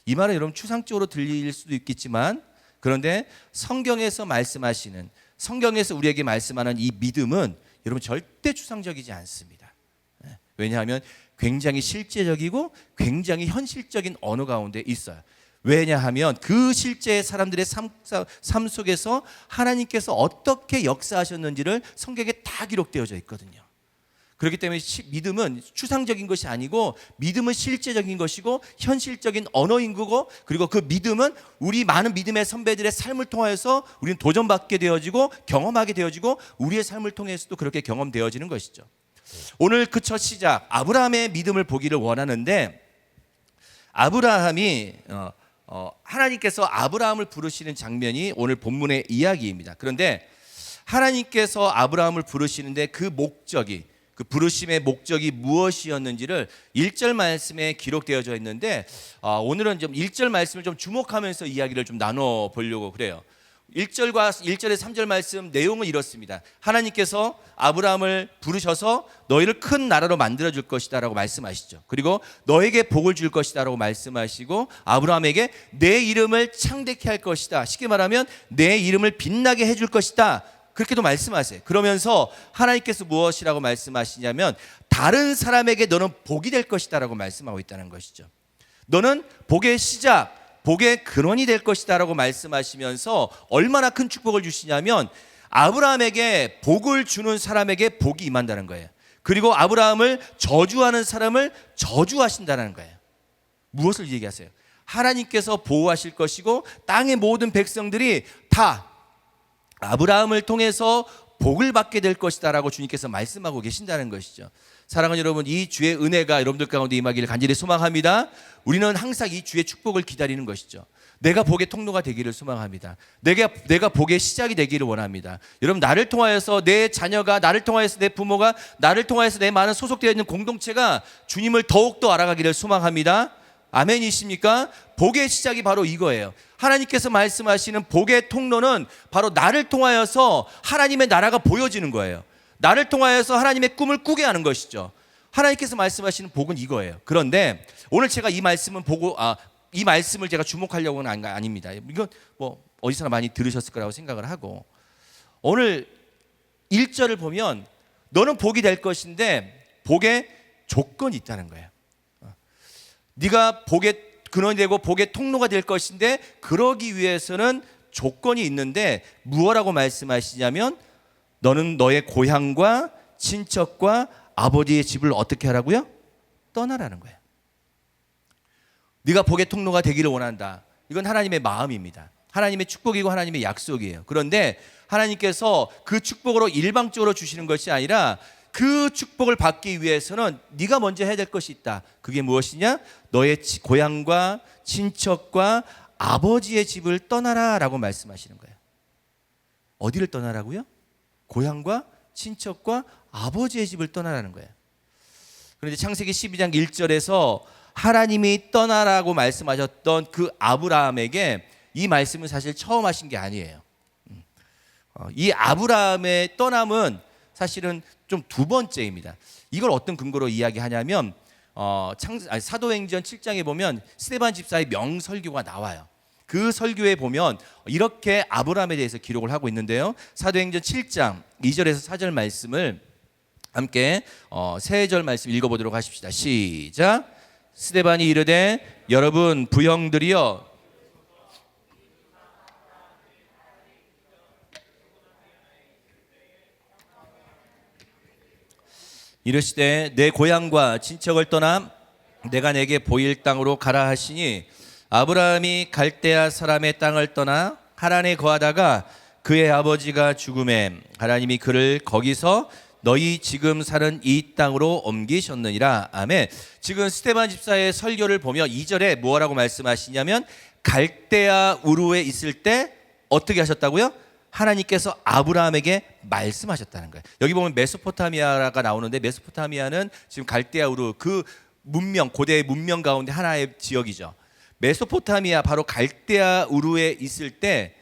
이 말은 여러분 추상적으로 들릴 수도 있겠지만, 그런데 성경에서 말씀하시는, 성경에서 우리에게 말씀하는 이 믿음은 여러분 절대 추상적이지 않습니다. 왜냐하면 굉장히 실제적이고 굉장히 현실적인 언어 가운데 있어요. 왜냐하면 그 실제 사람들의 삶 속에서 하나님께서 어떻게 역사하셨는지를 성경에 다 기록되어져 있거든요. 그렇기 때문에 믿음은 추상적인 것이 아니고, 믿음은 실제적인 것이고 현실적인 언어인 거고, 그리고 그 믿음은 우리 많은 믿음의 선배들의 삶을 통해서 우리는 도전받게 되어지고 경험하게 되어지고, 우리의 삶을 통해서도 그렇게 경험되어지는 것이죠. 오늘 그 첫 시작, 아브라함의 믿음을 보기를 원하는데, 아브라함이 하나님께서 아브라함을 부르시는 장면이 오늘 본문의 이야기입니다. 그런데 하나님께서 아브라함을 부르시는데 그 목적이, 그 부르심의 목적이 무엇이었는지를 1절 말씀에 기록되어져 있는데, 오늘은 좀 1절 말씀을 좀 주목하면서 이야기를 좀 나눠 보려고 그래요. 1절에 3절 말씀 내용은 이렇습니다. 하나님께서 아브라함을 부르셔서 너희를 큰 나라로 만들어 줄 것이다 라고 말씀하시죠. 그리고 너에게 복을 줄 것이다 라고 말씀하시고, 아브라함에게 내 이름을 창대케 할 것이다, 쉽게 말하면 내 이름을 빛나게 해줄 것이다, 그렇게도 말씀하세요. 그러면서 하나님께서 무엇이라고 말씀하시냐면, 다른 사람에게 너는 복이 될 것이다 라고 말씀하고 있다는 것이죠. 너는 복의 시작, 복의 근원이 될 것이다 라고 말씀하시면서 얼마나 큰 축복을 주시냐면, 아브라함에게 복을 주는 사람에게 복이 임한다는 거예요. 그리고 아브라함을 저주하는 사람을 저주하신다는 거예요. 무엇을 얘기하세요? 하나님께서 보호하실 것이고 땅의 모든 백성들이 다 아브라함을 통해서 복을 받게 될 것이다 라고 주님께서 말씀하고 계신다는 것이죠. 사랑하는 여러분, 이 주의 은혜가 여러분들 가운데 임하기를 간절히 소망합니다. 우리는 항상 이 주의 축복을 기다리는 것이죠. 내가 복의 통로가 되기를 소망합니다. 내가 복의 시작이 되기를 원합니다. 여러분, 나를 통하여서 내 자녀가, 나를 통하여서 내 부모가, 나를 통하여서 내 많은 소속되어 있는 공동체가 주님을 더욱더 알아가기를 소망합니다. 아멘이십니까? 복의 시작이 바로 이거예요. 하나님께서 말씀하시는 복의 통로는 바로 나를 통하여서 하나님의 나라가 보여지는 거예요. 나를 통하여서 하나님의 꿈을 꾸게 하는 것이죠. 하나님께서 말씀하시는 복은 이거예요. 그런데 오늘 제가 이 말씀을 보고 이 말씀을 제가 주목하려고 하는 건 아닙니다. 이건 뭐 어디서나 많이 들으셨을 거라고 생각을 하고, 오늘 1절을 보면 너는 복이 될 것인데 복의 조건이 있다는 거예요. 네가 복의 근원이 되고 복의 통로가 될 것인데, 그러기 위해서는 조건이 있는데 무엇라고 말씀하시냐면, 너는 너의 고향과 친척과 아버지의 집을 어떻게 하라고요? 떠나라는 거예요. 네가 복의 통로가 되기를 원한다. 이건 하나님의 마음입니다. 하나님의 축복이고 하나님의 약속이에요. 그런데 하나님께서 그 축복으로 일방적으로 주시는 것이 아니라, 그 축복을 받기 위해서는 네가 먼저 해야 될 것이 있다. 그게 무엇이냐? 너의 고향과 친척과 아버지의 집을 떠나라 라고 말씀하시는 거예요. 어디를 떠나라고요? 고향과 친척과 아버지의 집을 떠나라는 거예요. 그런데 창세기 12장 1절에서 하나님이 떠나라고 말씀하셨던 그 아브라함에게 이 말씀은 사실 처음 하신 게 아니에요. 이 아브라함의 떠남은 사실은 좀 두 번째입니다. 이걸 어떤 근거로 이야기하냐면, 사도행전 7장에 보면 스데반 집사의 명설교가 나와요. 그 설교에 보면 이렇게 아브라함에 대해서 기록을 하고 있는데요. 사도행전 7장 2절에서 4절 말씀을 함께 세 절 말씀 읽어보도록 하십시다. 시작. 스데반이 이르되 여러분 부형들이여 이르시되 내 고향과 친척을 떠나 내가 내게 보일 땅으로 가라 하시니 아브라함이 갈대아 사람의 땅을 떠나 하란에 거하다가 그의 아버지가 죽음에 하나님이 그를 거기서 너희 지금 사는 이 땅으로 옮기셨느니라. 아멘. 지금 스데반 집사의 설교를 보면 2절에 뭐라고 말씀하시냐면 갈대아 우르에 있을 때 어떻게 하셨다고요? 하나님께서 아브라함에게 말씀하셨다는 거예요. 여기 보면 메소포타미아가 나오는데 메소포타미아는 지금 갈대아 우르 그 문명 고대의 문명 가운데 하나의 지역이죠. 메소포타미아 바로 갈대아 우르에 있을 때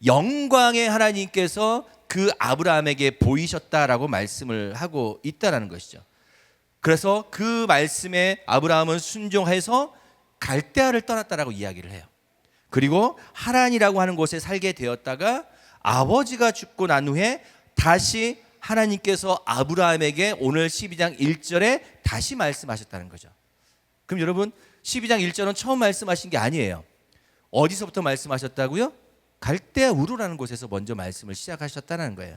영광의 하나님께서 그 아브라함에게 보이셨다라고 말씀을 하고 있다라는 것이죠. 그래서 그 말씀에 아브라함은 순종해서 갈대아를 떠났다라고 이야기를 해요. 그리고 하란이라고 하는 곳에 살게 되었다가 아버지가 죽고 난 후에 다시 하나님께서 아브라함에게 오늘 12장 1절에 다시 말씀하셨다는 거죠. 그럼 여러분 12장 1절은 처음 말씀하신 게 아니에요. 어디서부터 말씀하셨다고요? 갈대아 우르라는 곳에서 먼저 말씀을 시작하셨다는 거예요.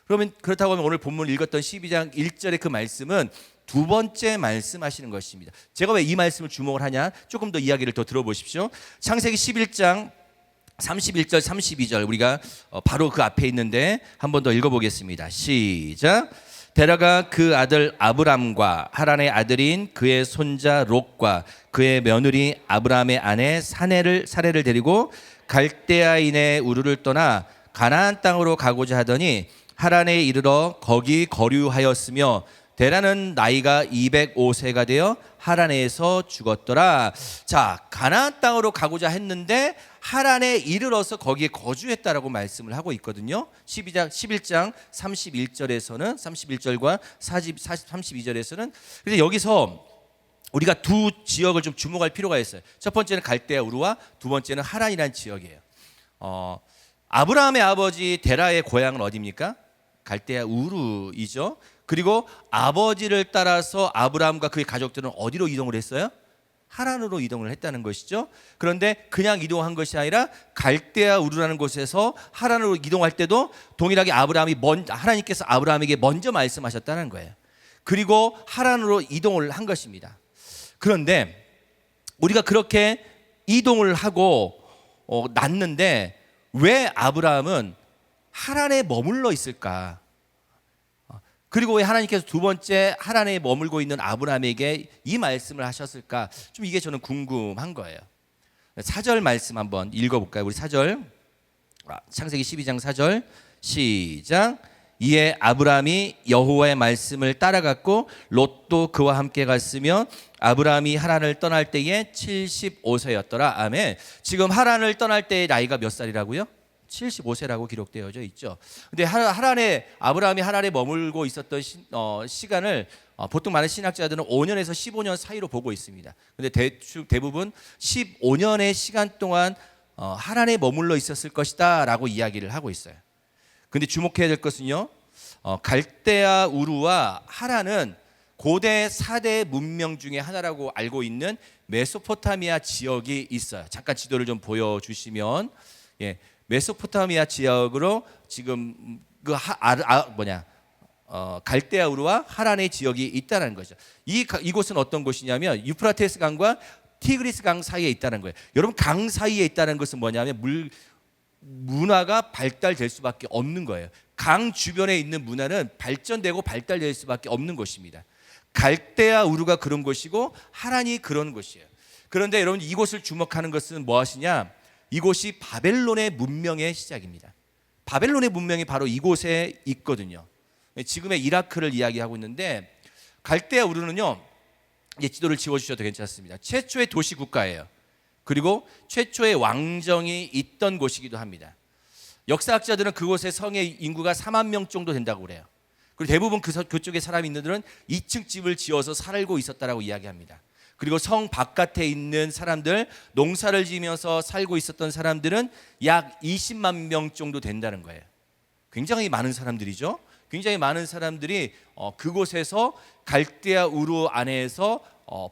그러면 그렇다고 하면 오늘 본문 읽었던 12장 1절의 그 말씀은 두 번째 말씀하시는 것입니다. 제가 왜 이 말씀을 주목을 하냐? 조금 더 이야기를 더 들어보십시오. 창세기 11장 31절 32절 우리가 바로 그 앞에 있는데 한 번 더 읽어보겠습니다. 시작. 데라가 그 아들 아브람과 하란의 아들인 그의 손자 롯과 그의 며느리 아브람의 아내 사레를 데리고 갈대아인의 우르를 떠나 가나안 땅으로 가고자 하더니 하란에 이르러 거기 거류하였으며 데라는 나이가 205세가 되어 하란에서 죽었더라. 자, 가나안 땅으로 가고자 했는데 하란에 이르러서 거기에 거주했다라고 말씀을 하고 있거든요. 11장 31절에서는 31절과 32절에서는 그래서 여기서 우리가 두 지역을 좀 주목할 필요가 있어요. 첫 번째는 갈대아 우르와 두 번째는 하란이라는 지역이에요. 아브라함의 아버지 데라의 고향은 어디입니까? 갈대아 우르이죠. 그리고 아버지를 따라서 아브라함과 그의 가족들은 어디로 이동을 했어요? 하란으로 이동을 했다는 것이죠. 그런데 그냥 이동한 것이 아니라 갈대아 우르라는 곳에서 하란으로 이동할 때도 동일하게 하나님께서 아브라함에게 먼저 말씀하셨다는 거예요. 그리고 하란으로 이동을 한 것입니다. 그런데 우리가 그렇게 이동을 하고 났는데 왜 아브라함은 하란에 머물러 있을까? 그리고 왜 하나님께서 두 번째 하란에 머물고 있는 아브라함에게 이 말씀을 하셨을까? 좀 이게 저는 궁금한 거예요. 4절 말씀 한번 읽어볼까요? 우리 4절 창세기 12장 4절 시작. 이에 아브라함이 여호와의 말씀을 따라갔고 롯도 그와 함께 갔으며 아브라함이 하란을 떠날 때에 75세였더라. 아멘. 지금 하란을 떠날 때의 나이가 몇 살이라고요? 75세라고 기록되어져 있죠. 근데 아브라함이 하란에 머물고 있었던 시간을 보통 많은 신학자들은 5년에서 15년 사이로 보고 있습니다. 근데 대부분 15년의 시간 동안 하란에 머물러 있었을 것이다라고 이야기를 하고 있어요. 근데 주목해야 될 것은요. 갈대아 우르와 하란은 고대 4대 문명 중에 하나라고 알고 있는 메소포타미아 지역이 있어요. 잠깐 지도를 좀 보여주시면 메소포타미아 지역으로 지금 갈대아 우르와 하란의 지역이 있다는 거죠. 이곳은 어떤 곳이냐면 유프라테스 강과 티그리스 강 사이에 있다는 거예요. 여러분 강 사이에 있다는 것은 뭐냐면 문화가 발달될 수밖에 없는 거예요. 강 주변에 있는 문화는 발전되고 발달될 수밖에 없는 곳입니다. 갈대아 우르가 그런 곳이고 하란이 그런 곳이에요. 그런데 여러분 이곳을 주목하는 것은 무엇이냐? 이곳이 바벨론의 문명의 시작입니다. 바벨론의 문명이 바로 이곳에 있거든요. 지금의 이라크를 이야기하고 있는데 갈대아 우르는요. 이제 지도를 지워주셔도 괜찮습니다. 최초의 도시 국가예요. 그리고 최초의 왕정이 있던 곳이기도 합니다. 역사학자들은 그곳의 성의 인구가 4만 명 정도 된다고 그래요. 그리고 대부분 그쪽에 사람이 있는 들은 2층 집을 지어서 살고 있었다라고 이야기합니다. 그리고 성 바깥에 있는 사람들, 농사를 지으면서 살고 있었던 사람들은 약 20만 명 정도 된다는 거예요. 굉장히 많은 사람들이죠. 굉장히 많은 사람들이 그곳에서 갈대아 우르 안에서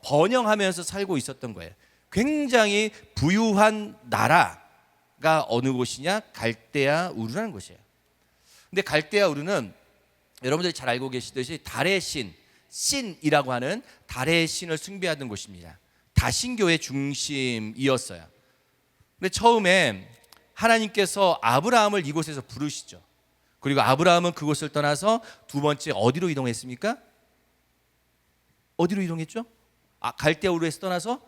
번영하면서 살고 있었던 거예요. 굉장히 부유한 나라가 어느 곳이냐? 갈대아 우르라는 곳이에요. 근데 갈대아 우르는 여러분들이 잘 알고 계시듯이 달의 신이라고 하는 달의 신을 숭배하던 곳입니다. 다신교의 중심이었어요. 근데 처음에 하나님께서 아브라함을 이곳에서 부르시죠. 그리고 아브라함은 그곳을 떠나서 두 번째 어디로 이동했습니까? 어디로 이동했죠? 갈대아 우르에서 떠나서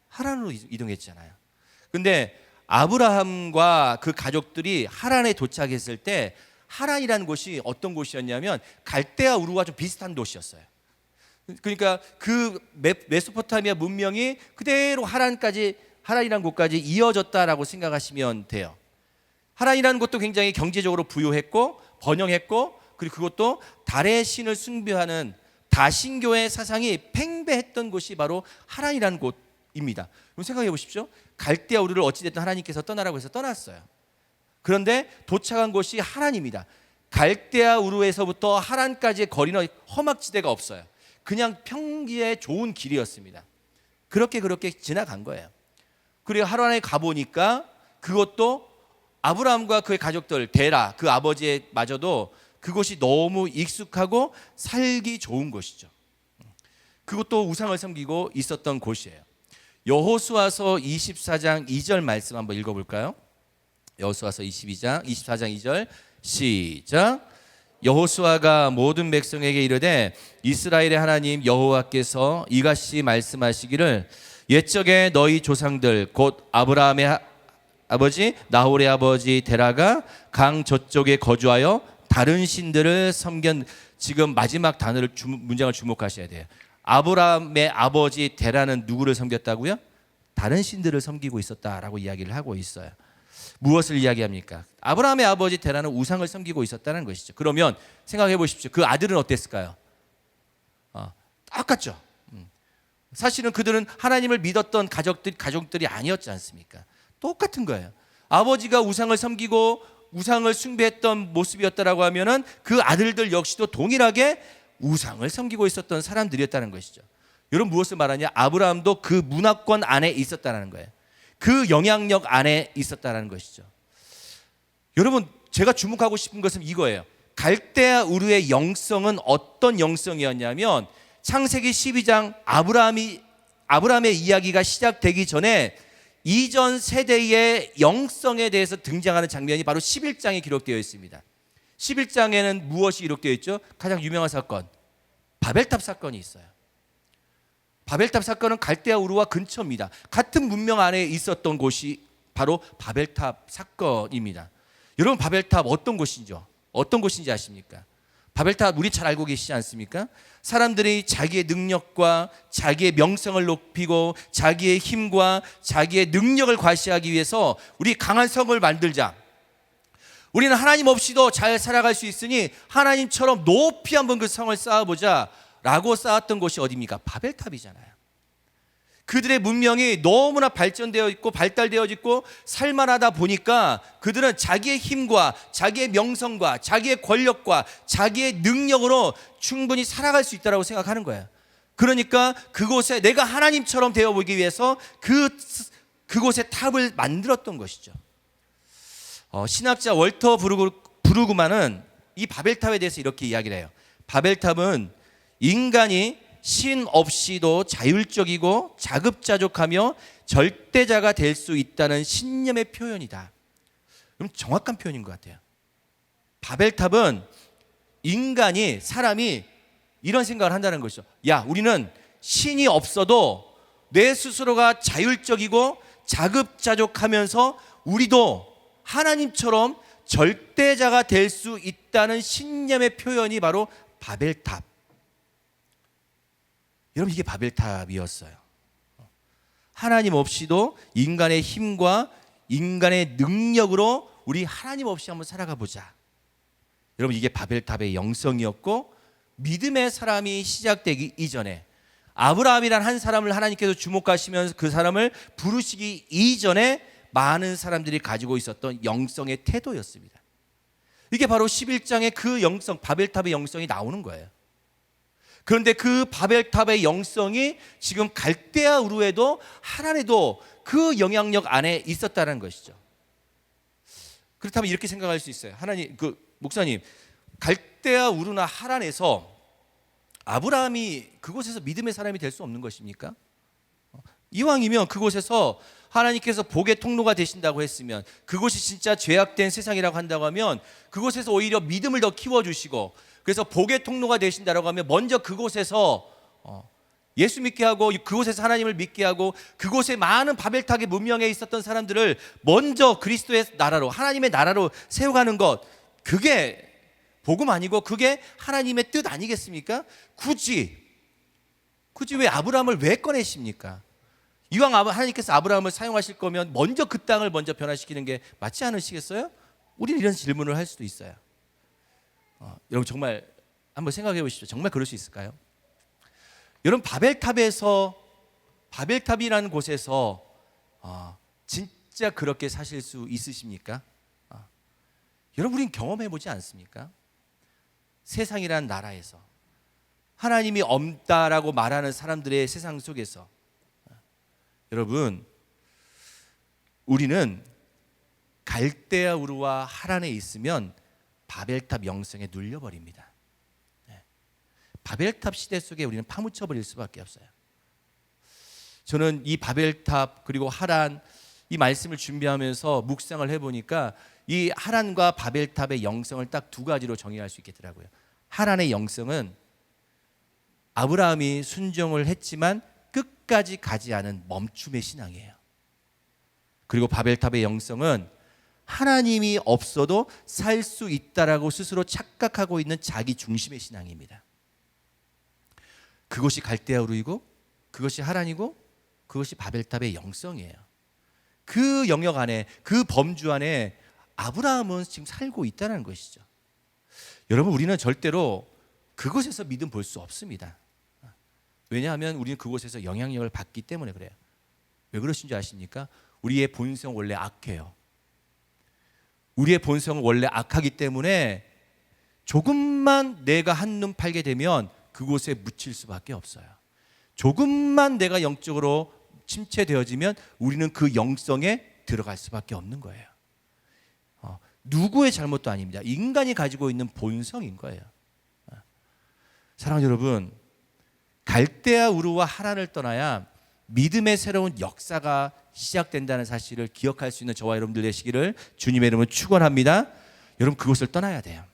하란으로 이동했잖아요. 근데 아브라함과 그 가족들이 하란에 도착했을 때 하란이라는 곳이 어떤 곳이었냐면 갈대아 우르와 좀 비슷한 도시였어요. 그러니까 그 메소포타미아 문명이 그대로 하란이라는 곳까지 이어졌다라고 생각하시면 돼요. 하란이라는 곳도 굉장히 경제적으로 부유했고 번영했고, 그리고 그것도 달의 신을 숭배하는 다신교의 사상이 팽배했던 곳이 바로 하란이라는 곳입니다. 그럼 생각해 보십시오. 갈대아 우르를 어찌됐든 하나님께서 떠나라고 해서 떠났어요. 그런데 도착한 곳이 하란입니다. 갈대아 우르에서부터 하란까지의 거리는 험악지대가 없어요. 그냥 평지의 좋은 길이었습니다. 그렇게 지나간 거예요. 그리고 하란에 가보니까 그것도 아브라함과 그의 가족들, 데라 그 아버지마저도 그곳이 너무 익숙하고 살기 좋은 곳이죠. 그것도 우상을 섬기고 있었던 곳이에요. 여호수아서 24장 2절 말씀 한번 읽어볼까요? 여호수아서 24장 2절 시작. 여호수아가 모든 백성에게 이르되 이스라엘의 하나님 여호와께서 이같이 말씀하시기를 옛적에 너희 조상들 곧 아브라함의 아버지 나홀의 아버지 데라가 강 저쪽에 거주하여 다른 신들을 섬긴. 지금 마지막 단어를 문장을 주목하셔야 돼요. 아브라함의 아버지 데라는 누구를 섬겼다고요? 다른 신들을 섬기고 있었다라고 이야기를 하고 있어요. 무엇을 이야기합니까? 아브라함의 아버지 데라는 우상을 섬기고 있었다는 것이죠. 그러면 생각해 보십시오. 그 아들은 어땠을까요? 똑같죠. 사실은 그들은 하나님을 믿었던 가족들이 아니었지 않습니까? 똑같은 거예요. 아버지가 우상을 섬기고 우상을 숭배했던 모습이었다라고 하면은 그 아들들 역시도 동일하게 우상을 섬기고 있었던 사람들이었다는 것이죠. 여러분 무엇을 말하냐? 아브라함도 그 문화권 안에 있었다는 거예요. 그 영향력 안에 있었다는 것이죠. 여러분 제가 주목하고 싶은 것은 이거예요. 갈대아 우르의 영성은 어떤 영성이었냐면 창세기 12장 아브라함의 이야기가 시작되기 전에 이전 세대의 영성에 대해서 등장하는 장면이 바로 11장에 기록되어 있습니다. 11장에는 무엇이 기록되어 있죠? 가장 유명한 사건, 바벨탑 사건이 있어요. 바벨탑 사건은 갈대아 우르와 근처입니다. 같은 문명 안에 있었던 곳이 바로 바벨탑 사건입니다. 여러분 바벨탑 어떤 곳인지 아십니까? 바벨탑 우리 잘 알고 계시지 않습니까? 사람들이 자기의 능력과 자기의 명성을 높이고 자기의 힘과 자기의 능력을 과시하기 위해서 우리 강한 성을 만들자. 우리는 하나님 없이도 잘 살아갈 수 있으니 하나님처럼 높이 한번 그 성을 쌓아보자 라고 쌓았던 곳이 어디입니까? 바벨탑이잖아요. 그들의 문명이 너무나 발전되어 있고 발달되어 있고 살만하다 보니까 그들은 자기의 힘과 자기의 명성과 자기의 권력과 자기의 능력으로 충분히 살아갈 수 있다고 생각하는 거예요. 그러니까 그곳에 내가 하나님처럼 되어보기 위해서 그곳에 탑을 만들었던 것이죠. 신학자 월터 브루그만은 이 바벨탑에 대해서 이렇게 이야기를 해요. 바벨탑은 인간이 신 없이도 자율적이고 자급자족하며 절대자가 될 수 있다는 신념의 표현이다. 그럼 정확한 표현인 것 같아요. 바벨탑은 사람이 이런 생각을 한다는 것이죠. 야, 우리는 신이 없어도 내 스스로가 자율적이고 자급자족하면서 우리도 하나님처럼 절대자가 될 수 있다는 신념의 표현이 바로 바벨탑. 여러분 이게 바벨탑이었어요. 하나님 없이도 인간의 힘과 인간의 능력으로 우리 하나님 없이 한번 살아가 보자. 여러분 이게 바벨탑의 영성이었고 믿음의 사람이 시작되기 이전에 아브라함이란 한 사람을 하나님께서 주목하시면서 그 사람을 부르시기 이전에 많은 사람들이 가지고 있었던 영성의 태도였습니다. 이게 바로 11장의 그 영성, 바벨탑의 영성이 나오는 거예요. 그런데 그 바벨탑의 영성이 지금 갈대아 우르에도 하란에도 그 영향력 안에 있었다는 것이죠. 그렇다면 이렇게 생각할 수 있어요. 하나님, 목사님, 갈대아 우르나 하란에서 아브라함이 그곳에서 믿음의 사람이 될 수 없는 것입니까? 이왕이면 그곳에서 하나님께서 복의 통로가 되신다고 했으면, 그곳이 진짜 죄악된 세상이라고 한다고 하면 그곳에서 오히려 믿음을 더 키워주시고, 그래서 복의 통로가 되신다고 하면 먼저 그곳에서 예수 믿게 하고, 그곳에서 하나님을 믿게 하고, 그곳에 많은 바벨탑의 문명에 있었던 사람들을 먼저 그리스도의 나라로, 하나님의 나라로 세워가는 것, 그게 복음 아니고 그게 하나님의 뜻 아니겠습니까? 굳이 왜 아브라함을 왜 꺼내십니까? 이왕 하나님께서 아브라함을 사용하실 거면 먼저 그 땅을 먼저 변화시키는 게 맞지 않으시겠어요? 우리는 이런 질문을 할 수도 있어요. 여러분 정말 한번 생각해 보십시오. 정말 그럴 수 있을까요? 여러분 바벨탑이라는 곳에서 진짜 그렇게 사실 수 있으십니까? 여러분 우리는 경험해 보지 않습니까? 세상이란 나라에서 하나님이 없다라고 말하는 사람들의 세상 속에서 여러분 우리는 갈대아 우르와 하란에 있으면 바벨탑 영성에 눌려버립니다. 바벨탑 시대 속에 우리는 파묻혀버릴 수밖에 없어요. 저는 이 바벨탑 그리고 하란 이 말씀을 준비하면서 묵상을 해보니까 이 하란과 바벨탑의 영성을 딱 두 가지로 정의할 수 있겠더라고요. 하란의 영성은 아브라함이 순종을 했지만 끝까지 가지 않은 멈춤의 신앙이에요. 그리고 바벨탑의 영성은 하나님이 없어도 살 수 있다라고 스스로 착각하고 있는 자기 중심의 신앙입니다. 그것이 갈대아 우르이고 그것이 하란이고 그것이 바벨탑의 영성이에요. 그 영역 안에, 그 범주 안에 아브라함은 지금 살고 있다는 것이죠. 여러분 우리는 절대로 그곳에서 믿음 볼 수 없습니다. 왜냐하면 우리는 그곳에서 영향력을 받기 때문에 그래요. 왜 그러신 줄 아십니까? 우리의 본성 원래 악해요. 우리의 본성은 원래 악하기 때문에 조금만 내가 한눈 팔게 되면 그곳에 묻힐 수밖에 없어요. 조금만 내가 영적으로 침체되어지면 우리는 그 영성에 들어갈 수밖에 없는 거예요. 누구의 잘못도 아닙니다. 인간이 가지고 있는 본성인 거예요. 사랑하는 여러분, 갈대아 우르와 하란을 떠나야 믿음의 새로운 역사가 시작된다는 사실을 기억할 수 있는 저와 여러분들 되시기를 주님의 이름으로 축원합니다. 여러분 그곳을 떠나야 돼요.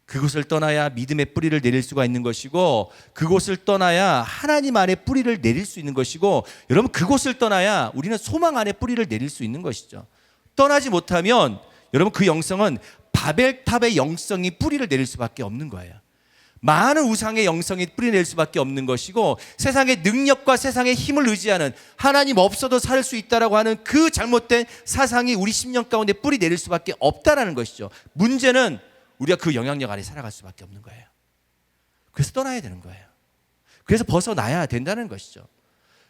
그곳을 떠나야 믿음의 뿌리를 내릴 수가 있는 것이고, 그곳을 떠나야 하나님 안에 뿌리를 내릴 수 있는 것이고, 여러분 그곳을 떠나야 우리는 소망 안에 뿌리를 내릴 수 있는 것이죠. 떠나지 못하면 여러분 그 영성은 바벨탑의 영성이 뿌리를 내릴 수밖에 없는 거예요. 많은 우상의 영성이 뿌리낼 수밖에 없는 것이고, 세상의 능력과 세상의 힘을 의지하는, 하나님 없어도 살 수 있다라고 하는 그 잘못된 사상이 우리 심령 가운데 뿌리 내릴 수밖에 없다라는 것이죠. 문제는 우리가 그 영향력 안에 살아갈 수밖에 없는 거예요. 그래서 떠나야 되는 거예요. 그래서 벗어나야 된다는 것이죠.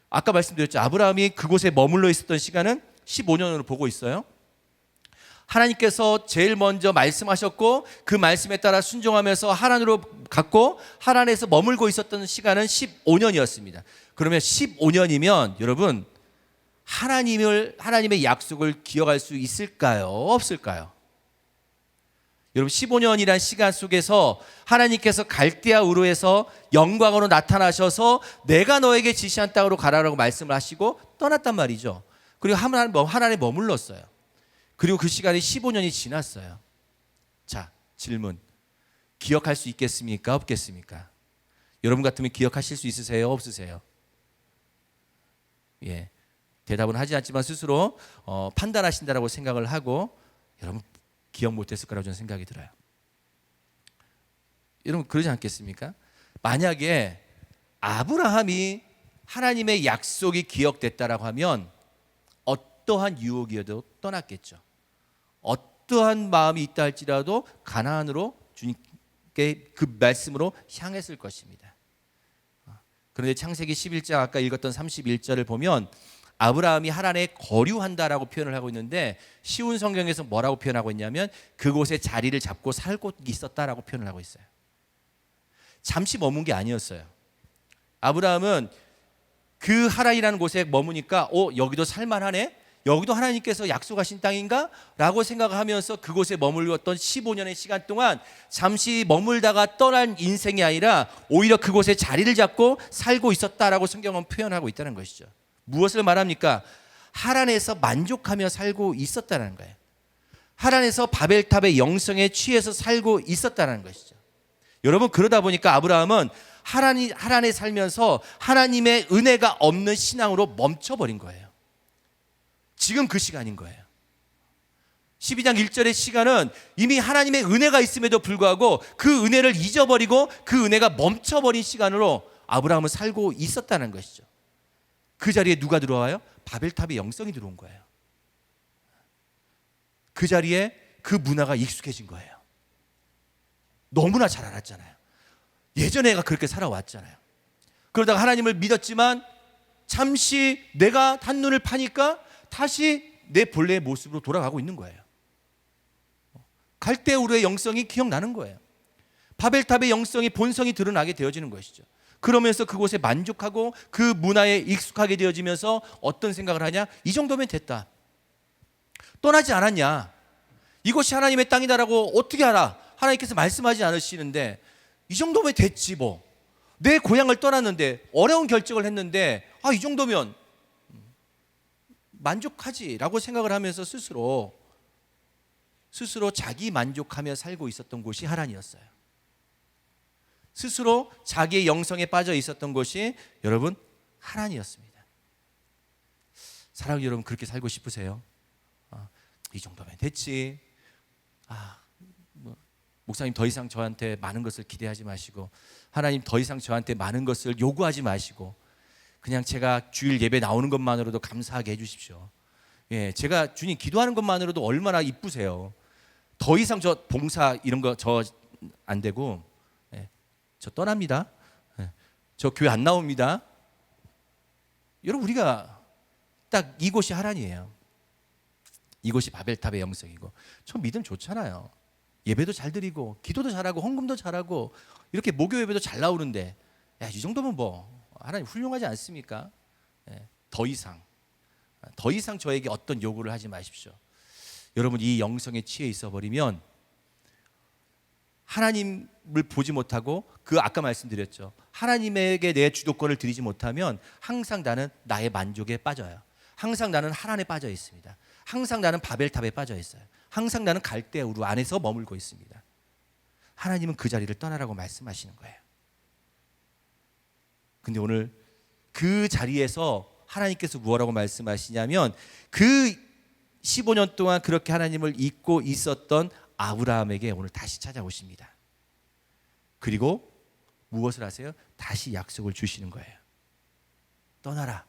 아까 말씀드렸죠. 아브라함이 그곳에 머물러 있었던 시간은 15년으로 보고 있어요. 하나님께서 제일 먼저 말씀하셨고 그 말씀에 따라 순종하면서 하란으로 갔고, 하란에서 머물고 있었던 시간은 15년이었습니다. 그러면 15년이면 여러분 하나님의 약속을 기억할 수 있을까요? 없을까요? 여러분 15년이란 시간 속에서 하나님께서 갈대아 우르에서 영광으로 나타나셔서 내가 너에게 지시한 땅으로 가라라고 말씀을 하시고 떠났단 말이죠. 그리고 하란에 머물렀어요. 그리고 그 시간이 15년이 지났어요. 자, 질문. 기억할 수 있겠습니까? 없겠습니까? 여러분 같으면 기억하실 수 있으세요? 없으세요? 예, 대답은 하지 않지만 스스로 판단하신다라고 생각을 하고, 여러분 기억 못했을 거라고 저는 생각이 들어요. 여러분 그러지 않겠습니까? 만약에 아브라함이 하나님의 약속이 기억됐다라고 하면 어떠한 유혹이어도 떠났겠죠. 어떠한 마음이 있다 할지라도 가나안으로 주님께 그 말씀으로 향했을 것입니다. 그런데 창세기 11장 아까 읽었던 31절을 보면 아브라함이 하란에 거류한다라고 표현을 하고 있는데 쉬운 성경에서 뭐라고 표현하고 있냐면 그곳에 자리를 잡고 살고 있었다라고 표현을 하고 있어요. 잠시 머문 게 아니었어요. 아브라함은 그 하란이라는 곳에 머무니까 여기도 살만하네? 여기도 하나님께서 약속하신 땅인가? 라고 생각하면서 그곳에 머물렀던 15년의 시간 동안 잠시 머물다가 떠난 인생이 아니라 오히려 그곳에 자리를 잡고 살고 있었다라고 성경은 표현하고 있다는 것이죠. 무엇을 말합니까? 하란에서 만족하며 살고 있었다는 거예요. 하란에서 바벨탑의 영성에 취해서 살고 있었다는 것이죠. 여러분, 그러다 보니까 아브라함은 하란에 살면서 하나님의 은혜가 없는 신앙으로 멈춰버린 거예요. 지금 그 시간인 거예요. 12장 1절의 시간은 이미 하나님의 은혜가 있음에도 불구하고 그 은혜를 잊어버리고 그 은혜가 멈춰버린 시간으로 아브라함은 살고 있었다는 것이죠. 그 자리에 누가 들어와요? 바벨탑의 영성이 들어온 거예요. 그 자리에 그 문화가 익숙해진 거예요. 너무나 잘 알았잖아요. 예전에 애가 그렇게 살아왔잖아요. 그러다가 하나님을 믿었지만 잠시 내가 한눈을 파니까 다시 내 본래의 모습으로 돌아가고 있는 거예요. 갈대우르의 영성이 기억나는 거예요. 바벨탑의 영성이 본성이 드러나게 되어지는 것이죠. 그러면서 그곳에 만족하고 그 문화에 익숙하게 되어지면서 어떤 생각을 하냐? 이 정도면 됐다. 떠나지 않았냐? 이곳이 하나님의 땅이다라고 어떻게 알아? 하나님께서 말씀하지 않으시는데 이 정도면 됐지 뭐. 내 고향을 떠났는데 어려운 결정을 했는데 이 정도면 만족하지라고 생각을 하면서 스스로 자기 만족하며 살고 있었던 곳이 하란이었어요. 스스로 자기의 영성에 빠져 있었던 곳이 여러분 하란이었습니다. 사랑하는 여러분, 그렇게 살고 싶으세요? 이 정도면 됐지. 목사님 더 이상 저한테 많은 것을 기대하지 마시고 하나님 더 이상 저한테 많은 것을 요구하지 마시고 그냥 제가 주일 예배 나오는 것만으로도 감사하게 해주십시오. 제가 주님 기도하는 것만으로도 얼마나 이쁘세요. 더 이상 저 봉사 이런 거 저 안 되고 저 떠납니다. 저 교회 안 나옵니다. 여러분, 우리가 딱 이곳이 하란이에요. 이곳이 바벨탑의 영성이고 저 믿음 좋잖아요. 예배도 잘 드리고 기도도 잘하고 헌금도 잘하고 이렇게 목요 예배도 잘 나오는데 이 정도면 뭐 하나님 훌륭하지 않습니까? 더 이상 저에게 어떤 요구를 하지 마십시오. 여러분, 이 영성에 취해 있어 버리면 하나님을 보지 못하고 아까 말씀드렸죠. 하나님에게 내 주도권을 드리지 못하면 항상 나는 나의 만족에 빠져요. 항상 나는 하란에 빠져 있습니다. 항상 나는 바벨탑에 빠져 있어요. 항상 나는 갈대우르 안에서 머물고 있습니다. 하나님은 그 자리를 떠나라고 말씀하시는 거예요. 근데 오늘 그 자리에서 하나님께서 무엇라고 말씀하시냐면 그 15년 동안 그렇게 하나님을 잊고 있었던 아브라함에게 오늘 다시 찾아오십니다. 그리고 무엇을 하세요? 다시 약속을 주시는 거예요. 떠나라.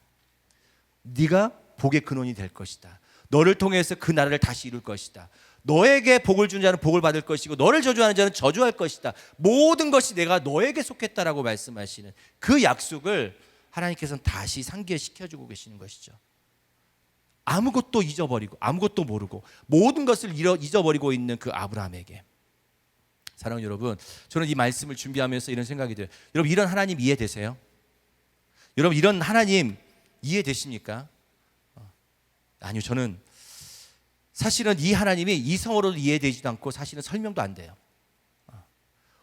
네가 복의 근원이 될 것이다. 너를 통해서 그 나라를 다시 이룰 것이다. 너에게 복을 준 자는 복을 받을 것이고 너를 저주하는 자는 저주할 것이다. 모든 것이 내가 너에게 속했다라고 말씀하시는 그 약속을 하나님께서는 다시 상기시켜주고 계시는 것이죠. 아무것도 잊어버리고 아무것도 모르고 모든 것을 잊어버리고 있는 그 아브라함에게. 사랑하는 여러분, 저는 이 말씀을 준비하면서 이런 생각이 들어요. 여러분, 이런 하나님 이해되세요? 여러분, 이런 하나님 이해되십니까? 아니요, 저는 사실은 이 하나님이 이성으로도 이해되지도 않고 사실은 설명도 안 돼요.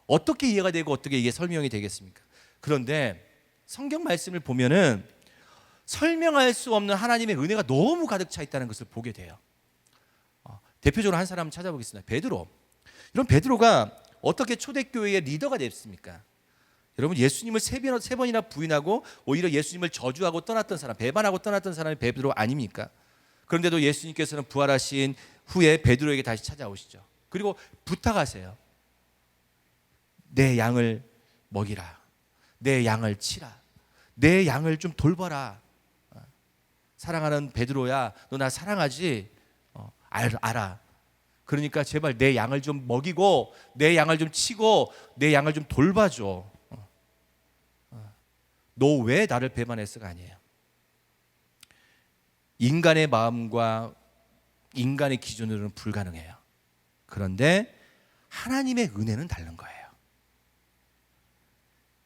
어떻게 이해가 되고 어떻게 이게 설명이 되겠습니까? 그런데 성경 말씀을 보면은 설명할 수 없는 하나님의 은혜가 너무 가득 차 있다는 것을 보게 돼요. 대표적으로 한 사람 찾아보겠습니다. 베드로. 이런 베드로가 어떻게 초대교회의 리더가 됐습니까? 여러분, 예수님을 세 번이나 부인하고 오히려 예수님을 저주하고 떠났던 사람, 배반하고 떠났던 사람이 베드로 아닙니까? 그런데도 예수님께서는 부활하신 후에 베드로에게 다시 찾아오시죠. 그리고 부탁하세요. 내 양을 먹이라. 내 양을 치라. 내 양을 좀 돌봐라. 사랑하는 베드로야, 너 나 사랑하지? 알아. 그러니까 제발 내 양을 좀 먹이고 내 양을 좀 치고 내 양을 좀 돌봐줘. 너 왜 나를 배반했어가 아니에요. 인간의 마음과 인간의 기준으로는 불가능해요. 그런데 하나님의 은혜는 다른 거예요.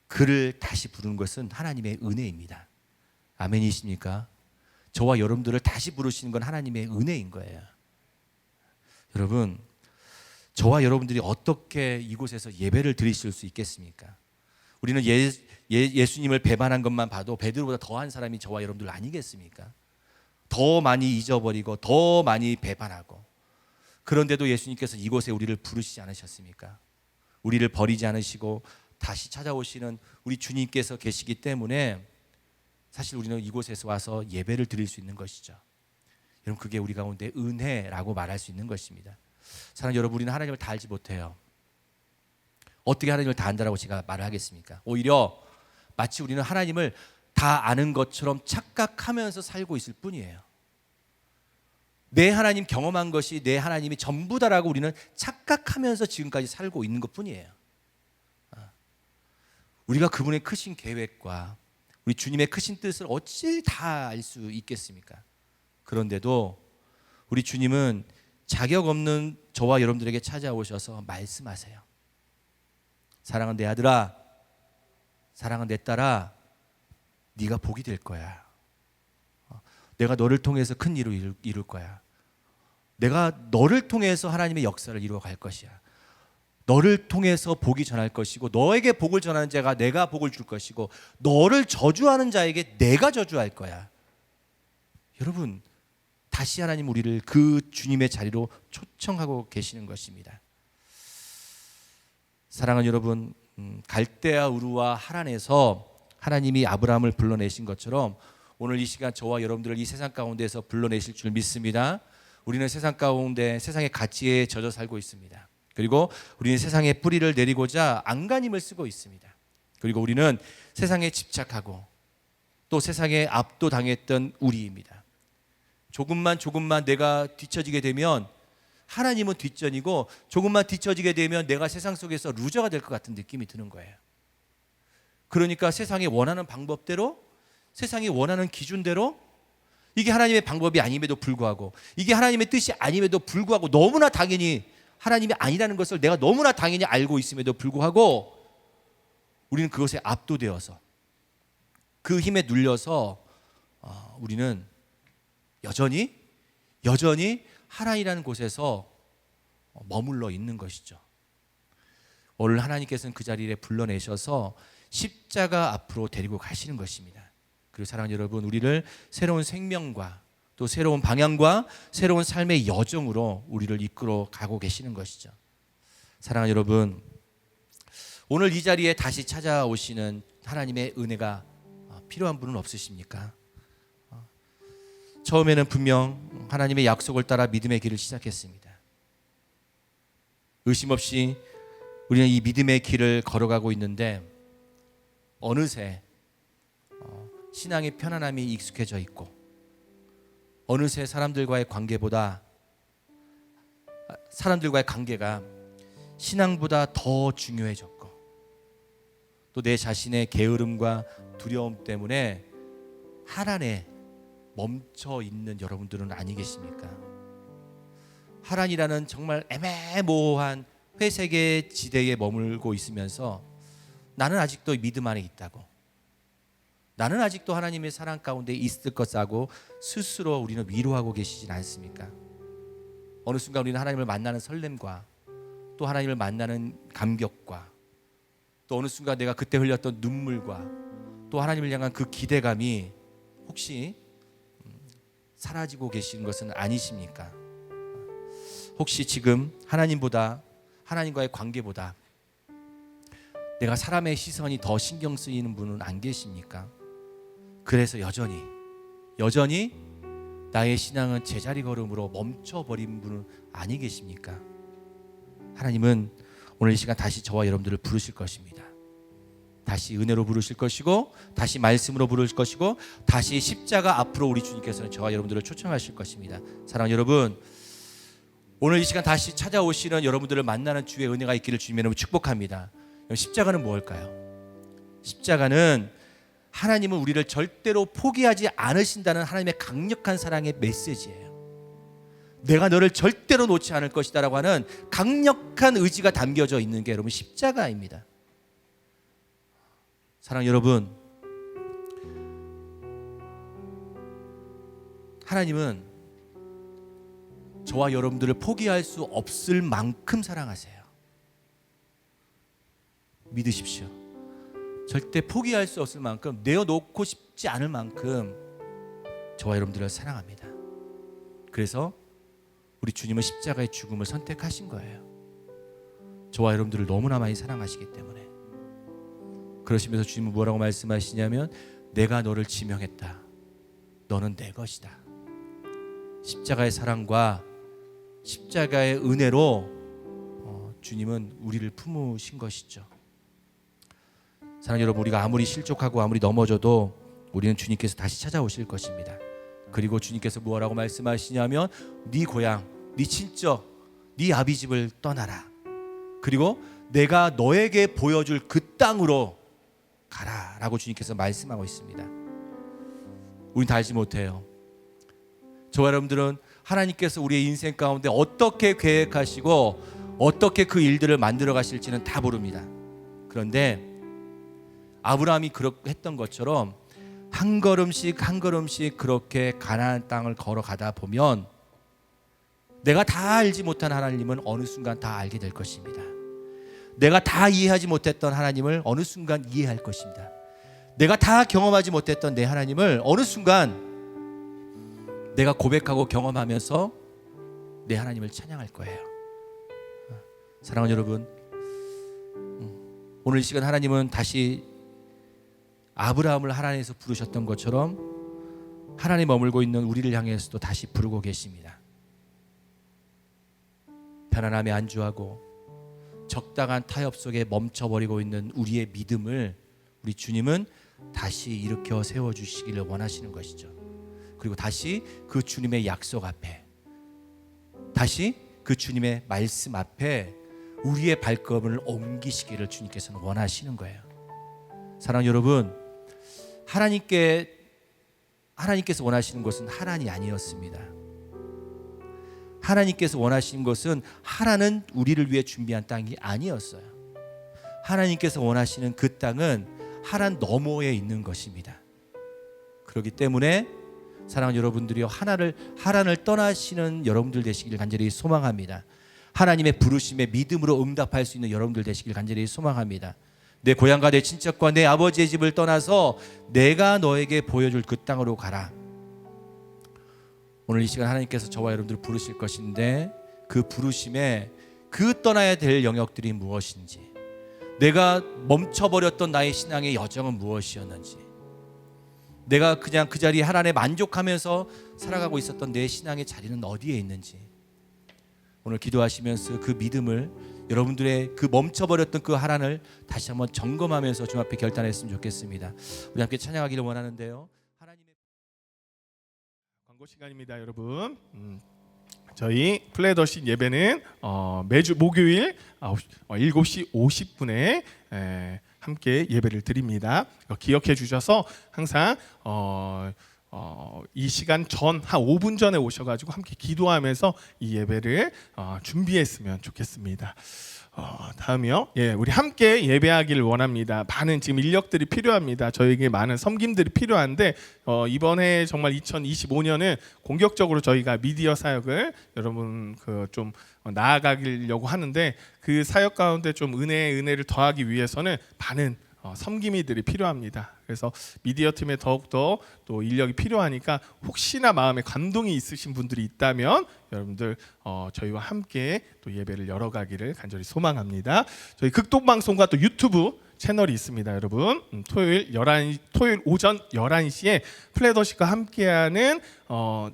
그를 다시 부르는 것은 하나님의 은혜입니다. 아멘이십니까? 저와 여러분들을 다시 부르시는 건 하나님의 은혜인 거예요. 여러분, 저와 여러분들이 어떻게 이곳에서 예배를 드리실 수 있겠습니까? 우리는 예수님을 배반한 것만 봐도 베드로보다 더한 사람이 저와 여러분들 아니겠습니까? 더 많이 잊어버리고 더 많이 배반하고, 그런데도 예수님께서 이곳에 우리를 부르시지 않으셨습니까? 우리를 버리지 않으시고 다시 찾아오시는 우리 주님께서 계시기 때문에 사실 우리는 이곳에서 와서 예배를 드릴 수 있는 것이죠. 여러분, 그게 우리 가운데 은혜라고 말할 수 있는 것입니다. 사랑하는 여러분, 우리는 하나님을 다 알지 못해요. 어떻게 하나님을 다 안다라고 제가 말을 하겠습니까? 오히려 마치 우리는 하나님을 다 아는 것처럼 착각하면서 살고 있을 뿐이에요. 내 하나님 경험한 것이 내 하나님이 전부다라고 우리는 착각하면서 지금까지 살고 있는 것뿐이에요. 우리가 그분의 크신 계획과 우리 주님의 크신 뜻을 어찌 다 알 수 있겠습니까? 그런데도 우리 주님은 자격 없는 저와 여러분들에게 찾아오셔서 말씀하세요. 사랑하는 내 아들아, 사랑하는 내 딸아, 네가 복이 될 거야. 내가 너를 통해서 큰 일을 이룰 거야. 내가 너를 통해서 하나님의 역사를 이루어 갈 것이야. 너를 통해서 복이 전할 것이고, 너에게 복을 전하는 자가 내가 복을 줄 것이고, 너를 저주하는 자에게 내가 저주할 거야. 여러분, 다시 하나님 우리를 그 주님의 자리로 초청하고 계시는 것입니다. 사랑하는 여러분, 갈대아 우르와 하란에서 하나님이 아브라함을 불러내신 것처럼 오늘 이 시간 저와 여러분들을 이 세상 가운데서 불러내실 줄 믿습니다. 우리는 세상 가운데 세상의 가치에 젖어 살고 있습니다. 그리고 우리는 세상에 뿌리를 내리고자 안간힘을 쓰고 있습니다. 그리고 우리는 세상에 집착하고 또 세상에 압도당했던 우리입니다. 조금만 내가 뒤처지게 되면 하나님은 뒷전이고, 조금만 뒤처지게 되면 내가 세상 속에서 루저가 될 것 같은 느낌이 드는 거예요. 그러니까 세상이 원하는 방법대로, 세상이 원하는 기준대로, 이게 하나님의 방법이 아님에도 불구하고, 이게 하나님의 뜻이 아님에도 불구하고, 너무나 당연히 하나님이 아니라는 것을 내가 너무나 당연히 알고 있음에도 불구하고 우리는 그것에 압도되어서 그 힘에 눌려서 우리는 여전히 하나님이라는 곳에서 머물러 있는 것이죠. 오늘 하나님께서는 그 자리에 불러내셔서 십자가 앞으로 데리고 가시는 것입니다. 그리고 사랑하는 여러분, 우리를 새로운 생명과 또 새로운 방향과 새로운 삶의 여정으로 우리를 이끌어 가고 계시는 것이죠. 사랑하는 여러분, 오늘 이 자리에 다시 찾아오시는 하나님의 은혜가 필요한 분은 없으십니까? 처음에는 분명 하나님의 약속을 따라 믿음의 길을 시작했습니다. 의심 없이 우리는 이 믿음의 길을 걸어가고 있는데 어느새 신앙의 편안함이 익숙해져 있고, 어느새 사람들과의 관계가 신앙보다 더 중요해졌고, 또 내 자신의 게으름과 두려움 때문에 하란에 멈춰 있는 여러분들은 아니 계십니까? 하란이라는 정말 애매모호한 회색의 지대에 머물고 있으면서 나는 아직도 믿음 안에 있다고, 나는 아직도 하나님의 사랑 가운데 있을 것이라고 스스로 우리는 위로하고 계시진 않습니까? 어느 순간 우리는 하나님을 만나는 설렘과 또 하나님을 만나는 감격과 또 어느 순간 내가 그때 흘렸던 눈물과 또 하나님을 향한 그 기대감이 혹시 사라지고 계시는 것은 아니십니까? 혹시 지금 하나님과의 관계보다 내가 사람의 시선이 더 신경 쓰이는 분은 안 계십니까? 그래서 여전히 나의 신앙은 제자리 걸음으로 멈춰버린 분은 아니 계십니까? 하나님은 오늘 이 시간 다시 저와 여러분들을 부르실 것입니다. 다시 은혜로 부르실 것이고, 다시 말씀으로 부르실 것이고, 다시 십자가 앞으로 우리 주님께서는 저와 여러분들을 초청하실 것입니다. 사랑하는 여러분, 오늘 이 시간 다시 찾아오시는 여러분들을 만나는 주의 은혜가 있기를 주님의 이름으로 축복합니다. 십자가는 무엇일까요? 십자가는 하나님은 우리를 절대로 포기하지 않으신다는 하나님의 강력한 사랑의 메시지예요. 내가 너를 절대로 놓지 않을 것이다 라고 하는 강력한 의지가 담겨져 있는 게 여러분 십자가입니다. 사랑 여러분, 하나님은 저와 여러분들을 포기할 수 없을 만큼 사랑하세요. 믿으십시오. 절대 포기할 수 없을 만큼, 내어놓고 싶지 않을 만큼 저와 여러분들을 사랑합니다. 그래서 우리 주님은 십자가의 죽음을 선택하신 거예요. 저와 여러분들을 너무나 많이 사랑하시기 때문에. 그러시면서 주님은 뭐라고 말씀하시냐면, 내가 너를 지명했다. 너는 내 것이다. 십자가의 사랑과 십자가의 은혜로 주님은 우리를 품으신 것이죠. 사랑하는 여러분, 우리가 아무리 실족하고 아무리 넘어져도 우리는 주님께서 다시 찾아오실 것입니다. 그리고 주님께서 뭐라고 말씀하시냐면, 네 고향, 네 친척, 네 아비집을 떠나라. 그리고 내가 너에게 보여줄 그 땅으로 가라 라고 주님께서 말씀하고 있습니다. 우린 다 알지 못해요. 저와 여러분들은 하나님께서 우리의 인생 가운데 어떻게 계획하시고 어떻게 그 일들을 만들어 가실지는 다 모릅니다. 그런데 아브라함이 그렇게 했던 것처럼 한 걸음씩 한 걸음씩 그렇게 가나안 땅을 걸어가다 보면 내가 다 알지 못한 하나님은 어느 순간 다 알게 될 것입니다. 내가 다 이해하지 못했던 하나님을 어느 순간 이해할 것입니다. 내가 다 경험하지 못했던 내 하나님을 어느 순간 내가 고백하고 경험하면서 내 하나님을 찬양할 거예요. 사랑하는 여러분, 오늘 이 시간 하나님은 다시 아브라함을 하나님에서 부르셨던 것처럼 하나님 머물고 있는 우리를 향해서도 다시 부르고 계십니다. 편안함에 안주하고 적당한 타협 속에 멈춰버리고 있는 우리의 믿음을 우리 주님은 다시 일으켜 세워주시기를 원하시는 것이죠. 그리고 다시 그 주님의 약속 앞에, 다시 그 주님의 말씀 앞에 우리의 발걸음을 옮기시기를 주님께서는 원하시는 거예요. 사랑하는 여러분, 하나님께서 원하시는 것은 하란이 아니었습니다. 하나님께서 원하시는 것은 하란은 우리를 위해 준비한 땅이 아니었어요. 하나님께서 원하시는 그 땅은 하란 너머에 있는 것입니다. 그렇기 때문에 사랑하는 여러분들이요, 하란을 떠나시는 여러분들 되시길 간절히 소망합니다. 하나님의 부르심에 믿음으로 응답할 수 있는 여러분들 되시길 간절히 소망합니다. 내 고향과 내 친척과 내 아버지의 집을 떠나서 내가 너에게 보여줄 그 땅으로 가라. 오늘 이 시간 하나님께서 저와 여러분들을 부르실 것인데, 그 부르심에 그 떠나야 될 영역들이 무엇인지, 내가 멈춰버렸던 나의 신앙의 여정은 무엇이었는지, 내가 그냥 그 자리에 하나님에 만족하면서 살아가고 있었던 내 신앙의 자리는 어디에 있는지, 오늘 기도하시면서 그 믿음을, 여러분들의 그 멈춰버렸던 그 하나님을 다시 한번 점검하면서 주 앞에 결단했으면 좋겠습니다. 우리 함께 찬양하기를 원하는데요. 하나님의 광고 시간입니다, 여러분. 저희 플레더신 예배는 매주 목요일 7시 50분에 함께 예배를 드립니다. 기억해 주셔서 항상 이 시간 전 한 5분 전에 오셔가지고 함께 기도하면서 이 예배를 준비했으면 좋겠습니다. 다음이요. 우리 함께 예배하기를 원합니다. 많은 지금 인력들이 필요합니다. 저에게 많은 섬김들이 필요한데 이번에 정말 2025년은 공격적으로 저희가 미디어 사역을 여러분 좀 나아가려고 하는데, 그 사역 가운데 좀 은혜를 더하기 위해서는 많은 섬김이들이 필요합니다. 그래서 미디어 팀에 더욱더 또 인력이 필요하니까 혹시나 마음에 감동이 있으신 분들이 있다면 여러분들 저희와 함께 또 예배를 열어가기를 간절히 소망합니다. 저희 극동방송과 또 유튜브 채널이 있습니다, 여러분. 토요일 오전 11시에 플레더십과 함께하는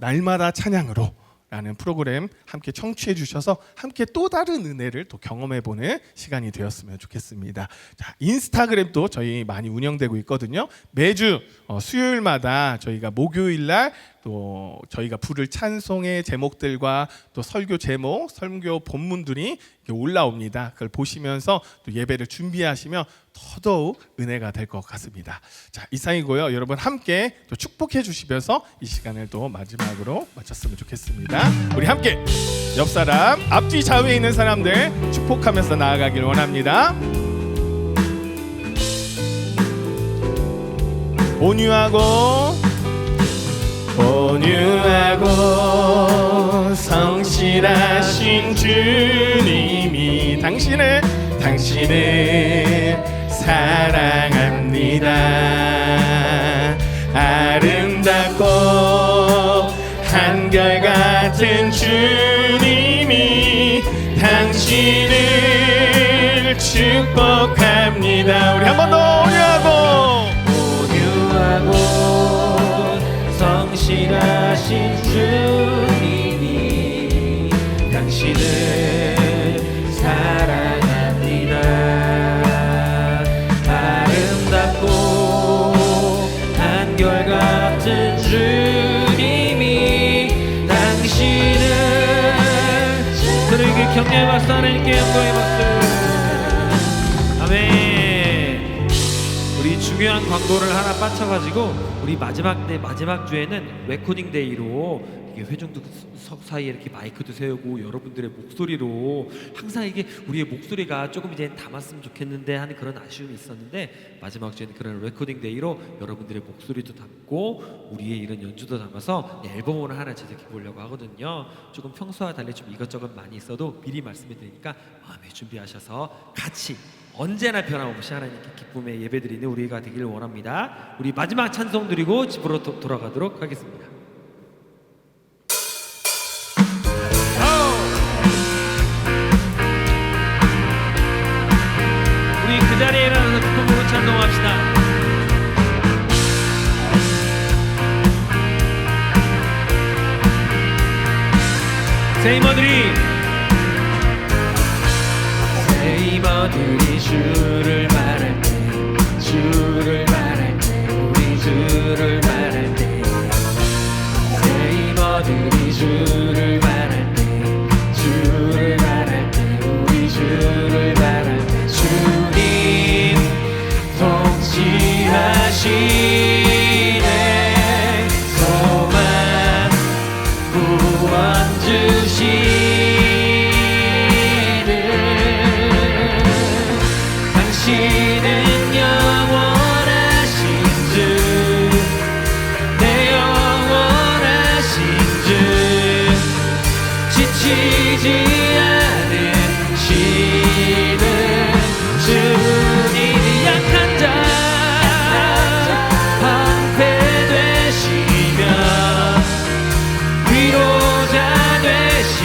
날마다 찬양으로 라는 프로그램 함께 청취해 주셔서 함께 또 다른 은혜를 또 경험해 보는 시간이 되었으면 좋겠습니다. 자, 인스타그램도 저희 많이 운영되고 있거든요. 매주 수요일마다 저희가 목요일 날 또 저희가 부를 찬송의 제목들과 또 설교 제목, 설교 본문들이 이렇게 올라옵니다. 그걸 보시면서 또 예배를 준비하시면 더더욱 은혜가 될 것 같습니다. 자, 이상이고요. 여러분 함께 또 축복해 주시면서 이 시간을 또 마지막으로 마쳤으면 좋겠습니다. 우리 함께 옆 사람, 앞뒤 좌우에 있는 사람들 축복하면서 나아가길 원합니다. 온유하고 성실하신 주님이 당신을 사랑합니다. 아름답고 한결같은 주님이 당신을 축복합니다. 우리 한 번 더 온유하고 성실하신 주님이 당신을 사랑합니다. 아름답고 한결같은 주님이 당신을 그에게 격려의 박수 하나님께 영광의 박수. 아멘. 우리 중요한 광고를 하나 빠쳐가지고 우리 마지막 주에는 레코딩 데이로 이게 회중도 사이에 이렇게 마이크도 세우고 여러분들의 목소리로 항상 이게 우리의 목소리가 조금 이제 담았으면 좋겠는데 하는 그런 아쉬움이 있었는데 마지막 주에는 그런 레코딩 데이로 여러분들의 목소리도 담고 우리의 이런 연주도 담아서 앨범을 하나 제작해 보려고 하거든요. 조금 평소와 달리 좀 이것저것 많이 있어도 미리 말씀해 드리니까 마음에 준비하셔서 같이 언제나 변함없이 하나님께 기쁨의 예배드리는 우리가 되기를 원합니다. 우리 마지막 찬송 드리고 집으로 돌아가도록 하겠습니다. 우리 그 자리에 일어나서 기쁨으로 찬송합시다. 세이머들이 주를 말할 때 우리 주를 말할 때 세이머들이 주를 말할 때 우리 주를 말할 때 주님 통치하시네 소망 구원 주시 당신은 영원하신 주, 내 영원하신 주, 지치지 않으시는 주님이 약한 자 방패되시며 위로자 되신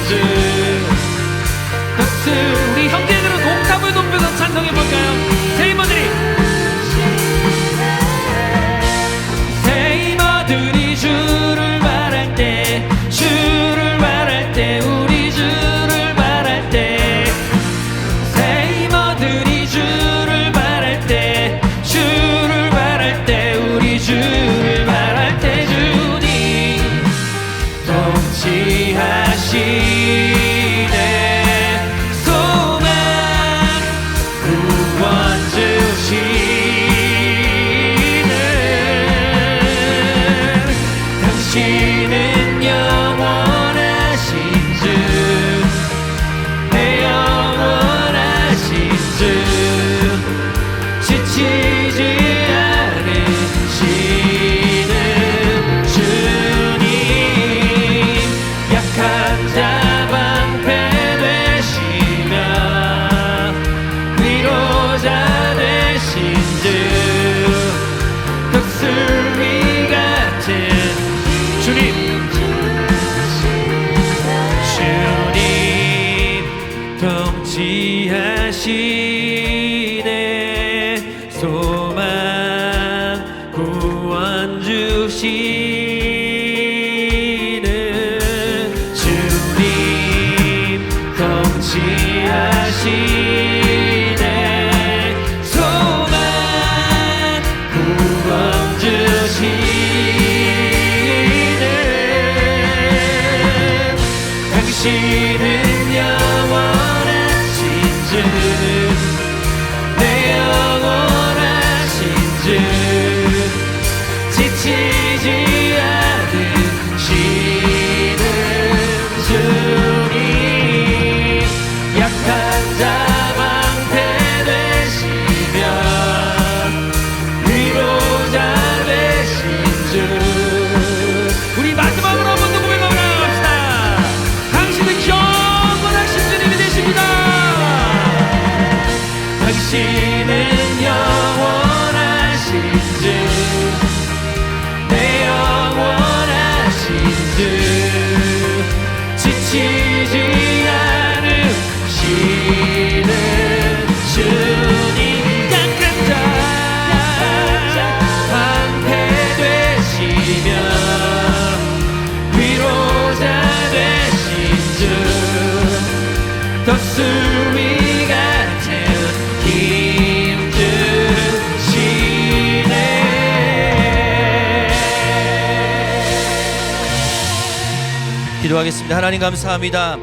주. 박수 우리 형제들은 옥탑을 높여서 찬송해볼까요? 세이머들이 주를 말할 때 우리 주를 말할 때 세이머들이 주를 말할 때 우리 주를 말할 때 주님 통치하시네 소망 구원 주시네 당신은 영원하신 주, 내 영원하신 주, 지치지 않으시는 주님 약한 자 방패 되시며 위로자 되신 주 흑술위 같은 주님 통치하시네 소망 구원 주시는 주님 통치하시네 소망 구원 주시네 당신은 영원하신 주 내 영원하신 주 지치지 않으시는 주님 약한 자 방패되시며 위로자 되신 주 우리 마지막으로 한 번 더 고백하고 나갑시다. 당신은 영원하신 주님이 되십니다. 당신은 영원하신 주 내 영원하신 주 지치지 않으시는 주님 약한 자 방패되시며 위로자 되신 주 더 수위 같은 힘주시네. 기도하겠습니다. 하나님 감사합니다.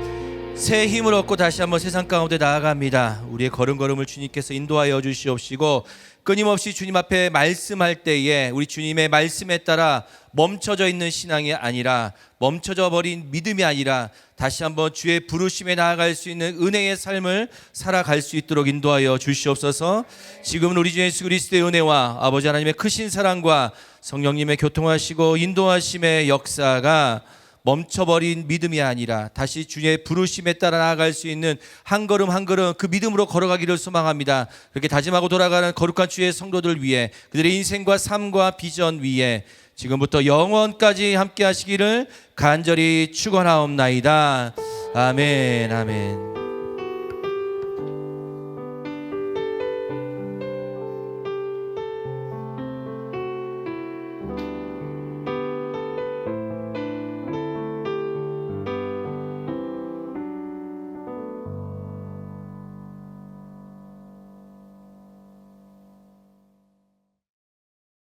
새 힘을 얻고 다시 한번 세상 가운데 나아갑니다. 우리의 걸음걸음을 주님께서 인도하여 주시옵시고 끊임없이 주님 앞에 말씀할 때에 우리 주님의 말씀에 따라 멈춰져 있는 신앙이 아니라 멈춰져 버린 믿음이 아니라 다시 한번 주의 부르심에 나아갈 수 있는 은혜의 삶을 살아갈 수 있도록 인도하여 주시옵소서. 지금은 우리 주 예수 그리스도의 은혜와 아버지 하나님의 크신 사랑과 성령님의 교통하시고 인도하심의 역사가 멈춰버린 믿음이 아니라 다시 주의 부르심에 따라 나아갈 수 있는 한 걸음 한 걸음 그 믿음으로 걸어가기를 소망합니다. 그렇게 다짐하고 돌아가는 거룩한 주의 성도들 위해 그들의 인생과 삶과 비전 위에 지금부터 영원까지 함께 하시기를 간절히 축원하옵나이다. 아멘 아멘.